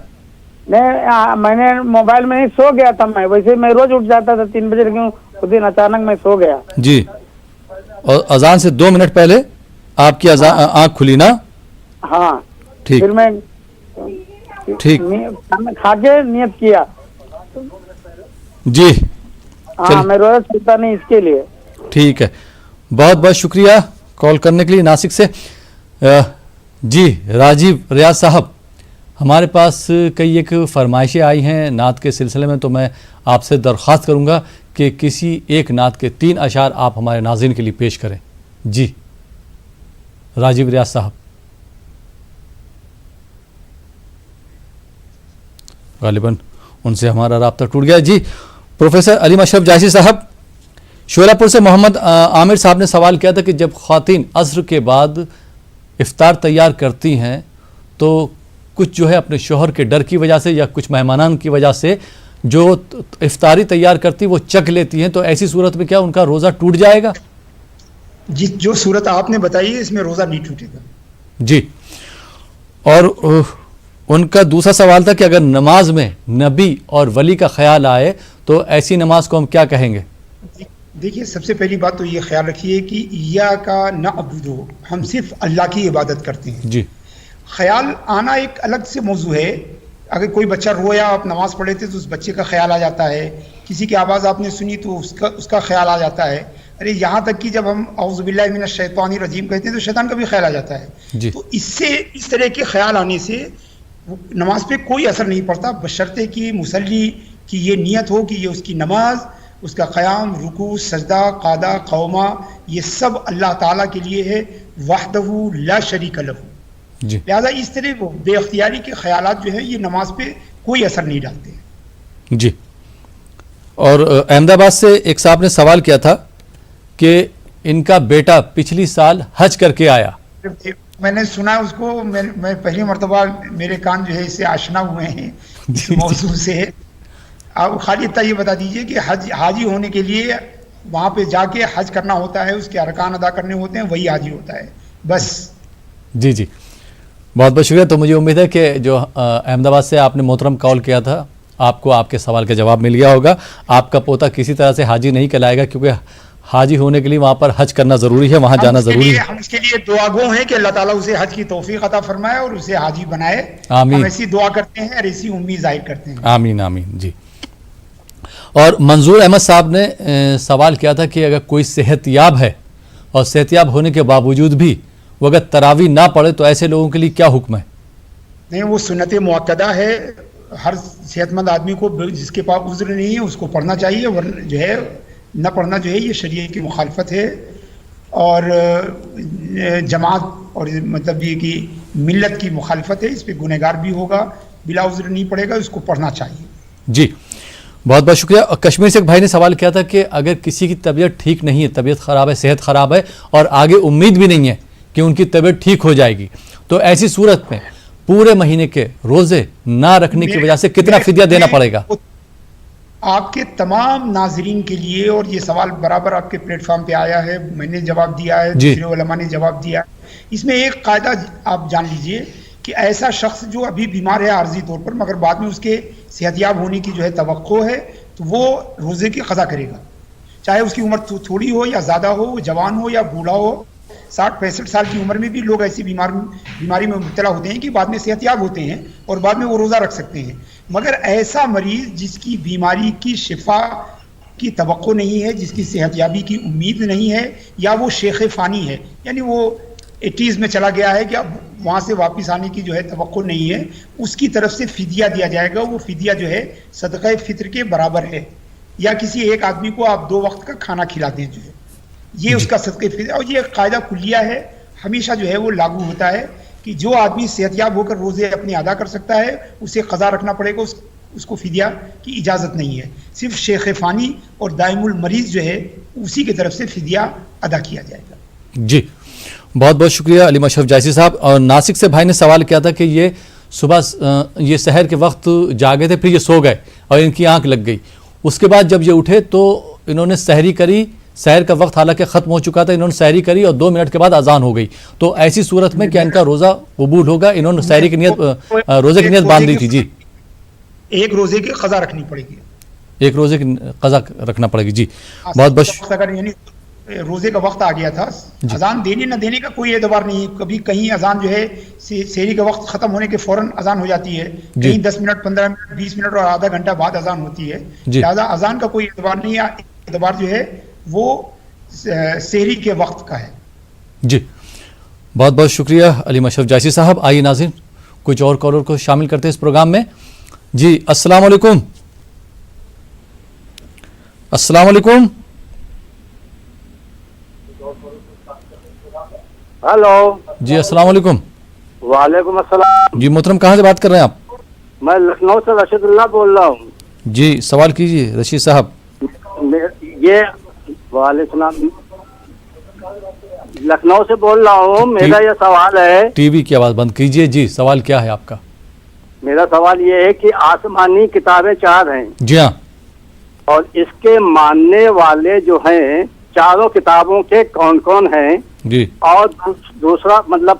नहीं, मैंने मोबाइल में ही सो गया था। मैं वैसे मैं रोज उठ जाता था 3 बजे, लेकिन उस दिन अचानक मैं सो गया। जी, और अजान से 2 मिनट पहले आपकी आंख खुली ना? हाँ, ठीक, फिर मैं ठीक, खाना खा के नियत किया। जी, हाँ, मैं रोज सोता नहीं इसके लिए। ठीक है, बहुत बहुत शुक्रिया कॉल करने के लिए नासिक से। जी राजीव रियाज साहब, हमारे पास कई एक फरमाइशें आई हैं नात के सिलसिले में, तो मैं आपसे दरख्वास्त करूंगा कि किसी एक नात के 3 अशार आप हमारे नाज़रीन के लिए पेश करें। जी राजीव रियाज साहब। गालिबन उनसे हमारा राब्ता टूट गया। जी प्रोफेसर अलीम अशरफ जायसी साहब, शोलापुर से मोहम्मद आमिर साहब ने सवाल किया था कि जब ख़वातीन अस्र के बाद इफ्तार तैयार करती हैं तो कुछ जो है अपने शोहर के डर की वजह से या कुछ मेहमानान की वजह से जो इफ्तारी तैयार करती वो चख लेती हैं, तो ऐसी सूरत में क्या उनका रोज़ा टूट जाएगा? जी, जो सूरत आपने बताई है इसमें रोज़ा नहीं टूटेगा। जी, और उनका दूसरा सवाल था कि अगर नमाज में नबी और वली का ख्याल आए तो ऐसी नमाज को हम क्या कहेंगे? देखिए, सबसे पहली बात तो ये ख्याल रखिए कि इय्याका नअबुदु, हम सिर्फ अल्लाह की इबादत करते हैं। जी, ख्याल आना एक अलग से मौजू है। अगर कोई बच्चा रोया, आप नमाज पढ़े थे तो उस बच्चे का ख्याल आ जाता है, किसी की आवाज़ आपने सुनी तो उसका ख्याल आ जाता है। अरे यहाँ तक कि जब हम औज़ु बिल्लाहि मिनश शैतानिर रजीम कहते हैं तो शैतान का भी ख्याल आ जाता है। तो इससे इस तरह के ख्याल आने से नमाज पे कोई असर नहीं पड़ता, बशर्ते कि मुसल्ली की ये नियत हो कि ये उसकी नमाज, उसका क़याम, रुकू, सजदा, क़ादा, क़ौमा, ये सब अल्लाह ताला के लिए है, वहदहू ला शरीक लहू। लिहाजा इस तरह वो बेअख्तियारी के ख्यालात जो है ये नमाज पे कोई असर नहीं डालते। जी, और अहमदाबाद से एक साहब ने सवाल किया था कि इनका बेटा पिछली साल हज करके आया। मैंने सुना उसको, मैं पहली मरतबा, मेरे कान जो है इससे आशना हुए हैं इस मौजू से। आप खाली इतना ये बता दीजिए कि हाजी होने के लिए वहाँ पे जाके हज करना होता है, उसके अरकान अदा करने होते हैं, वही हाजी होता है, बस। जी जी, बहुत बहुत शुक्रिया। तो मुझे उम्मीद है कि जो अहमदाबाद से आपने मोहतरम कॉल किया था, आपको आपके सवाल का जवाब मिल गया होगा। आपका पोता किसी तरह से हाजी नहीं कहलाएगा, क्योंकि हाजी होने के लिए वहाँ पर हज करना ज़रूरी है, वहाँ जाना ज़रूरी है। हम इसके लिए दुआगो हैं कि अल्लाह ताला उसे हज की तौफीक अता फरमाए और उसे हाजी बनाए। आमीन। हम ऐसी दुआ करते हैं और ऐसी उम्मीद जाहिर करते हैं। आमीन आमीन। जी, और मंजूर अहमद साहब ने सवाल किया था कि अगर कोई सेहतयाब है और सेहतयाब होने के बावजूद भी वो अगर तरावी ना पढ़े तो ऐसे लोगों के लिए क्या हुक्म है? नहीं, वो सुन्नत मुअक्कदा है। हर सेहतमंद आदमी को, जिसके पास उज़्र नहीं है, उसको पढ़ना चाहिए, वरना जो है न पढ़ना जो है ये शरीयत की मुखालफत है और जमात और मतलब ये कि मिल्लत की मुखालफत है। इस पर गुनहगार भी होगा, बिला उज़्र नहीं पड़ेगा, उसको पढ़ना चाहिए। जी, बहुत बहुत शुक्रिया। और कश्मीर से एक भाई ने सवाल किया था कि अगर किसी की तबीयत ठीक नहीं है, तबीयत ख़राब है, सेहत ख़राब है और आगे उम्मीद भी नहीं है कि उनकी तबीयत ठीक हो जाएगी, तो ऐसी सूरत में पूरे महीने के रोज़े ना रखने की वजह से कितना फिदिया देना पड़ेगा? आपके तमाम नाजरीन के लिए, और ये सवाल बराबर आपके प्लेटफॉर्म पे आया है, मैंने जवाब दिया है, दूसरे उलमा ने जवाब दिया है। इसमें एक कायदा आप जान लीजिए कि ऐसा शख्स जो अभी बीमार है आर्जी तौर पर, मगर बाद में उसके सेहतयाब होने की जो है तवक्को है, तो वो रोज़े की क़ज़ा करेगा, चाहे उसकी उम्र थोड़ी हो या ज़्यादा हो, जवान हो या बूढ़ा हो। 60-65 साल की उम्र में भी लोग ऐसी बीमारी में मुब्तला होते हैं कि बाद में सेहतयाब होते हैं और बाद में वो रोज़ा रख सकते हैं। मगर ऐसा मरीज़ जिसकी बीमारी की शिफा की तवक्को नहीं है, जिसकी सेहतयाबी की उम्मीद नहीं है, या वो शेख फ़ानी है, यानी वो 80s में चला गया है कि अब वहाँ से वापस आने की जो है तवक्को नहीं है, उसकी तरफ से फिदिया दिया जाएगा। वो फिदिया जो है सदक़े फ़ित्र के बराबर है, या किसी एक आदमी को आप 2 वक्त का खाना खिला दें, जो है ये उसका सदक़े फ़ित्र। और ये कायदा कुल्लिया है, हमेशा जो है वो लागू होता है कि जो आदमी सेहतयाब होकर रोज़े अपने अदा कर सकता है उसे क़ज़ा रखना पड़ेगा, उसको फिदिया की इजाज़त नहीं है। सिर्फ शेख फ़ानी और दाइमुल मरीज़ जो है उसी की तरफ से फिदिया अदा किया जाएगा। जी, बहुत बहुत शुक्रिया अलीम अशरफ जायसी साहब। और नासिक से भाई ने सवाल किया था कि ये सुबह ये सहर के वक्त जागे थे, फिर ये सो गए और इनकी आंख लग गई, उसके बाद जब ये उठे तो इन्होंने सहरी करी, سحر کا وقت حالانکہ ختم ہو چکا تھا, انہوں نے سحری کری اور 2 منٹ کے بعد اذان ہو گئی, تو ایسی صورت میں کیا ان کا روزہ قبول ہوگا؟ انہوں نے سحری کی نیت, روزے کی نیت باندھ لی تھی. جی, ایک روزے کی قضا رکھنی پڑے گی, ایک روزے کی قضا رکھنا پڑے گی. جی بہت بہت, اگر یعنی روزے کا وقت آ گیا تھا, اذان دینے نہ دینے کا کوئی اعتبار نہیں. کبھی کہیں اذان جو ہے سحری کا وقت ختم ہونے کے فوراً اذان ہو جاتی ہے, کہیں 10 منٹ 15 منٹ 20 منٹ اور آدھا گھنٹہ بعد اذان ہوتی ہے. لہٰذا اذان کا کوئی اعتبار نہیں ہے, اعتبار جو ہے وہ سحری کے وقت کا ہے. جی بہت بہت شکریہ علیم اشرف جیسی صاحب. آئیے ناظرین کچھ اور کالر کو شامل کرتے ہیں اس پروگرام میں. جی السلام علیکم. السلام علیکم. ہلو جی السلام علیکم. وعلیکم السلام. جی محترم کہاں سے بات کر رہے ہیں آپ؟ میں لکھنؤ سے رشید اللہ بول رہا ہوں. جی سوال کیجیے رشید صاحب. یہ وعلیکم السلام, لکھنؤ سے بول رہا ہوں. میرا یہ سوال ہے, ٹی وی کی آواز بند کیجیے. جی سوال کیا ہے آپ کا؟ میرا سوال یہ ہے کہ آسمانی کتابیں 4 ہیں. جی ہاں. اور اس کے ماننے والے جو ہیں چاروں کتابوں کے کون کون ہیں؟ جی. اور دوسرا مطلب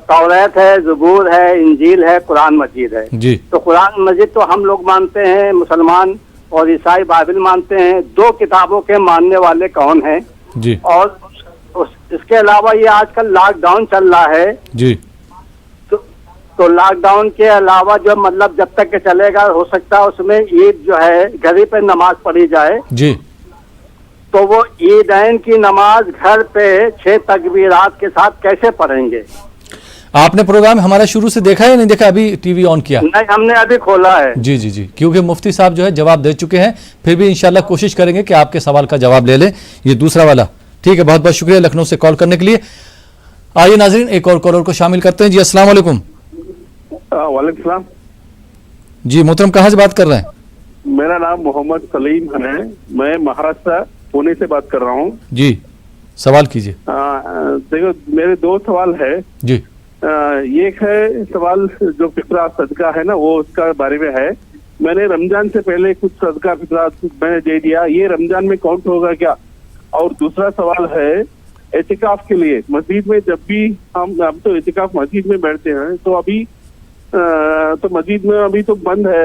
توریت ہے, زبور ہے, انجیل ہے, قرآن مجید ہے. جی. تو قرآن مجید تو ہم لوگ مانتے ہیں, مسلمان اور عیسائی بائبل مانتے ہیں. 2 کتابوں کے ماننے والے کون ہیں؟ جی. اور اس کے علاوہ یہ آج کل لاک ڈاؤن چل رہا ہے. جی. تو لاک ڈاؤن کے علاوہ جو مطلب جب تک کہ چلے گا, ہو سکتا ہے اس میں عید جو ہے گھر ہی پہ نماز پڑھی جائے. جی. تو وہ عیدین کی نماز گھر پہ 6 تکبیرات کے ساتھ کیسے پڑھیں گے؟ آپ نے پروگرام ہمارا شروع سے دیکھا ہے نہیں دیکھا؟ ابھی ٹی وی آن کیا؟ نہیں, ہم نے ابھی کھولا ہے. جی جی جی, کیونکہ مفتی صاحب جو ہے جواب دے چکے ہیں, پھر بھی انشاءاللہ کوشش کریں گے کہ آپ کے سوال کا جواب لے لیں. یہ دوسرا والا. ٹھیک ہے, بہت بہت شکریہ لکھنؤ سے کال کرنے کے لیے. آئیے ناظرین ایک اور کالر کو شامل کرتے ہیں. جی السلام علیکم. وعلیکم السلام. جی محترم کہاں سے بات کر رہے ہیں؟ میرا نام محمد سلیم ہے, میں مہاراشٹر پونے سے بات کر رہا ہوں. جی سوال کیجیے. دیکھو میرے 2 سوال ہے. جی. ایک ہے سوال جو فطرہ صدقہ ہے نا, وہ اس کا بارے میں ہے. میں نے رمضان سے پہلے کچھ صدقہ فطرہ میں نے دے دیا, یہ رمضان میں کاؤنٹ ہوگا کیا؟ اور دوسرا سوال ہے اعتکاف کے لیے مسجد میں, جب بھی ہم تو اعتکاف مسجد میں بیٹھتے ہیں, تو ابھی تو مسجد میں ابھی تو بند ہے,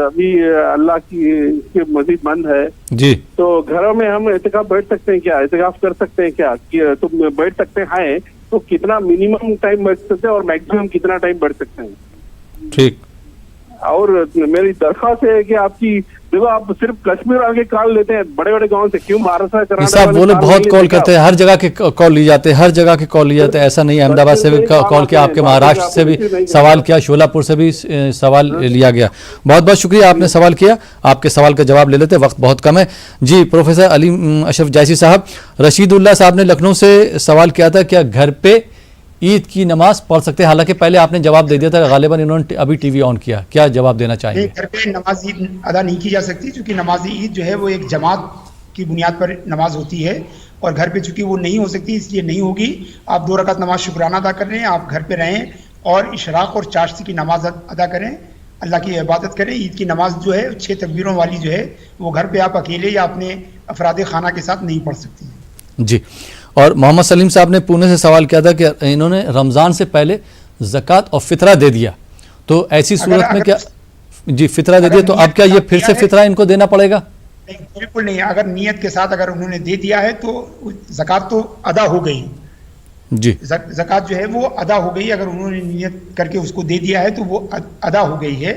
ابھی اللہ کی مسجد بند ہے. جی. تو گھروں میں ہم اعتکاف بیٹھ سکتے ہیں کیا, اعتکاف کر سکتے ہیں کیا؟ تو بیٹھ سکتے ہیں تو کتنا منیمم ٹائم بیٹھ سکتے ہیں اور میکسیمم کتنا ٹائم بیٹھ سکتے ہیں؟ ٹھیک. اور میری درخواست ہے کہ آپ کی, دیکھو آپ صرف کشمیر آگے کال لیتے ہیں, بڑے بڑے گاؤں سے کیوں مہاراشٹر کرناٹک صاحب وہ لوگ بہت کال کرتے ہیں, ہر جگہ کے کال لی جاتے ہیں, ہر جگہ کے کال لی جاتے ہیں. ایسا نہیں ہے, احمد آباد سے بھی کال کیا, آپ کے مہاراشٹر سے بھی سوال کیا, شولہ پور سے بھی سوال لیا گیا. بہت بہت شکریہ آپ نے سوال کیا. آپ کے سوال کا جواب لے لیتے, وقت بہت کم ہے. جی پروفیسر علیم اشرف جیسی صاحب, رشید اللہ صاحب نے لکھنؤ سے سوال کیا تھا, کیا گھر پہ عید کی نماز پڑھ سکتے ہیں؟ حالانکہ پہلے آپ نے جواب دے دیا تھا, غالباً انہوں نے ابھی ٹی وی آن کیا. کیا جواب دینا چاہیں گے؟ گھر پہ نماز عید ادا نہیں کی جا سکتی, چونکہ نماز عید جو ہے وہ ایک جماعت کی بنیاد پر نماز ہوتی ہے, اور گھر پہ چونکہ وہ نہیں ہو سکتی اس لیے نہیں ہوگی. آپ 2 رکعت نماز شکرانہ ادا کر رہے ہیں, آپ گھر پہ رہیں اور اشراق اور چاشتی کی نماز ادا کریں, اللہ کی عبادت کریں. عید کی نماز جو ہے 6 تکبیروں والی جو ہے وہ گھر پہ آپ اکیلے یا اپنے افراد خانہ کے ساتھ نہیں پڑھ سکتی. جی. اور محمد سلیم صاحب نے پونے سے سوال کیا تھا کہ انہوں نے رمضان سے پہلے زکوٰۃ اور فطرہ دے دیا, تو ایسی صورت میں کیا؟ جی فطرہ دے دیا, تو اب کیا یہ پھر سے فطرہ ان کو دینا پڑے گا؟ بالکل نہیں, اگر نیت کے ساتھ اگر انہوں نے دے دیا ہے تو زکوٰۃ تو ادا ہو گئی. جی. زکوٰۃ جو ہے وہ ادا ہو گئی, اگر انہوں نے نیت کر کے اس کو دے دیا ہے تو وہ ادا ہو گئی ہے.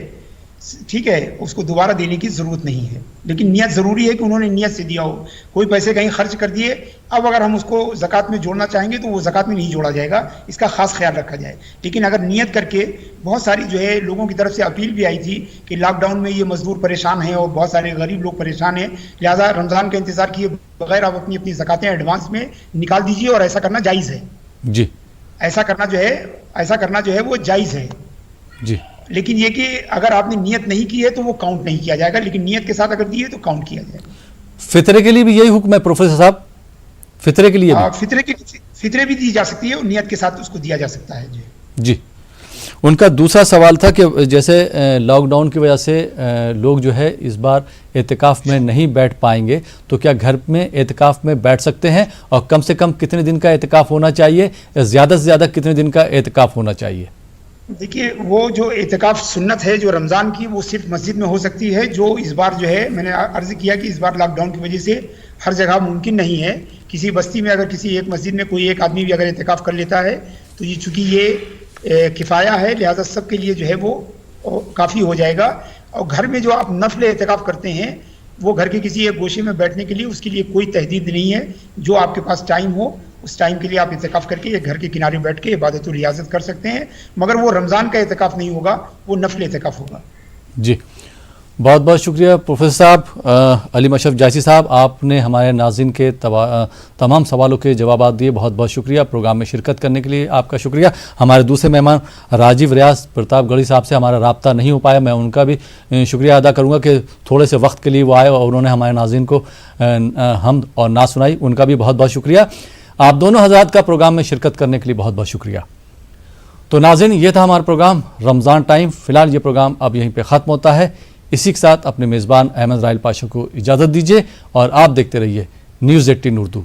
ٹھیک ہے, اس کو دوبارہ دینے کی ضرورت نہیں ہے, لیکن نیت ضروری ہے کہ انہوں نے نیت سے دیا ہو. کوئی پیسے کہیں خرچ کر دیے, اب اگر ہم اس کو زکوٰۃ میں جوڑنا چاہیں گے تو وہ زکوٰۃ میں نہیں جوڑا جائے گا, اس کا خاص خیال رکھا جائے. لیکن اگر نیت کر کے, بہت ساری جو ہے لوگوں کی طرف سے اپیل بھی آئی تھی کہ لاک ڈاؤن میں یہ مزدور پریشان ہیں اور بہت سارے غریب لوگ پریشان ہیں, لہٰذا رمضان کا انتظار کیے بغیر آپ اپنی اپنی زکاتیں ایڈوانس میں نکال دیجیے, اور ایسا کرنا جائز ہے. جی. ایسا کرنا جو ہے وہ جائز ہے. جی. لیکن یہ کہ اگر آپ نے نیت نہیں کی ہے تو وہ کاؤنٹ نہیں کیا جائے گا, لیکن نیت کے ساتھ اگر دی ہے تو کاؤنٹ کیا جائے گا. فطرے کے لیے بھی یہی حکم ہے پروفیسر صاحب؟ فطرے کے لیے بھی فطرے بھی دی جا سکتی ہے, اور نیت کے ساتھ اس کو دیا جا سکتا ہے. جی. جی. उनका दूसरा सवाल था कि जैसे लॉकडाउन की वजह से लोग जो है इस बार एतिकाफ़ में नहीं बैठ पाएंगे, तो क्या घर में एतिकाफ़ में बैठ सकते हैं और कम से कम कितने दिन का एतिकाफ़ होना चाहिए, ज़्यादा से ज़्यादा कितने दिन का एतिकाफ़ होना चाहिए? देखिए, वो जो एतिकाफ सुन्नत है जो रमज़ान की, वो सिर्फ मस्जिद में हो सकती है। जो इस बार जो है, मैंने अर्ज़ किया कि इस बार लॉकडाउन की वजह से हर जगह मुमकिन नहीं है। किसी बस्ती में अगर किसी एक मस्जिद में कोई एक आदमी भी अगर एतिकाफ कर लेता है तो ये चूँकि ये किफ़ाया है, लिहाजा सब के लिए जो है वो काफ़ी हो जाएगा। और घर में जो आप नफल एतिकाफ करते हैं वो घर के किसी एक गोशे में बैठने के लिए, उसके लिए कोई तहदीद नहीं है। जो आपके पास टाइम हो उस टाइम के लिए आप एतिकाफ करके एक घर के किनारे बैठ के इबादत और रियाजत कर सकते हैं, मगर वो रमज़ान का एतिकाफ नहीं होगा, वो नफल एतिकाफ होगा। जी, बहुत बहुत शुक्रिया प्रोफेसर साहब। अली अशरफ जायसी साहब, आपने हमारे नाज़रीन के तमाम सवालों के जवाब दिए, बहुत बहुत शुक्रिया। प्रोग्राम में शिरकत करने के लिए आपका शुक्रिया। हमारे दूसरे मेहमान राजीव रियाज प्रतापगढ़ी साहब से हमारा रब्ता नहीं हो पाया, मैं उनका भी शुक्रिया अदा करूँगा कि थोड़े से वक्त के लिए वो आए और उन्होंने हमारे नाज़रीन को हमद और नात सुनाई, उनका भी बहुत बहुत शुक्रिया। आप दोनों हज़रात का प्रोग्राम में शिरकत करने के लिए बहुत बहुत शुक्रिया। तो नाज़रीन, ये था हमारा प्रोग्राम रमज़ान टाइम। फ़िलहाल ये प्रोग्राम अब यहीं पे ख़त्म होता है। इसी के साथ अपने मेज़बान अहमद राहिल पाशा को इजाज़त दीजिए और आप देखते रहिए न्यूज़ 18 उर्दू।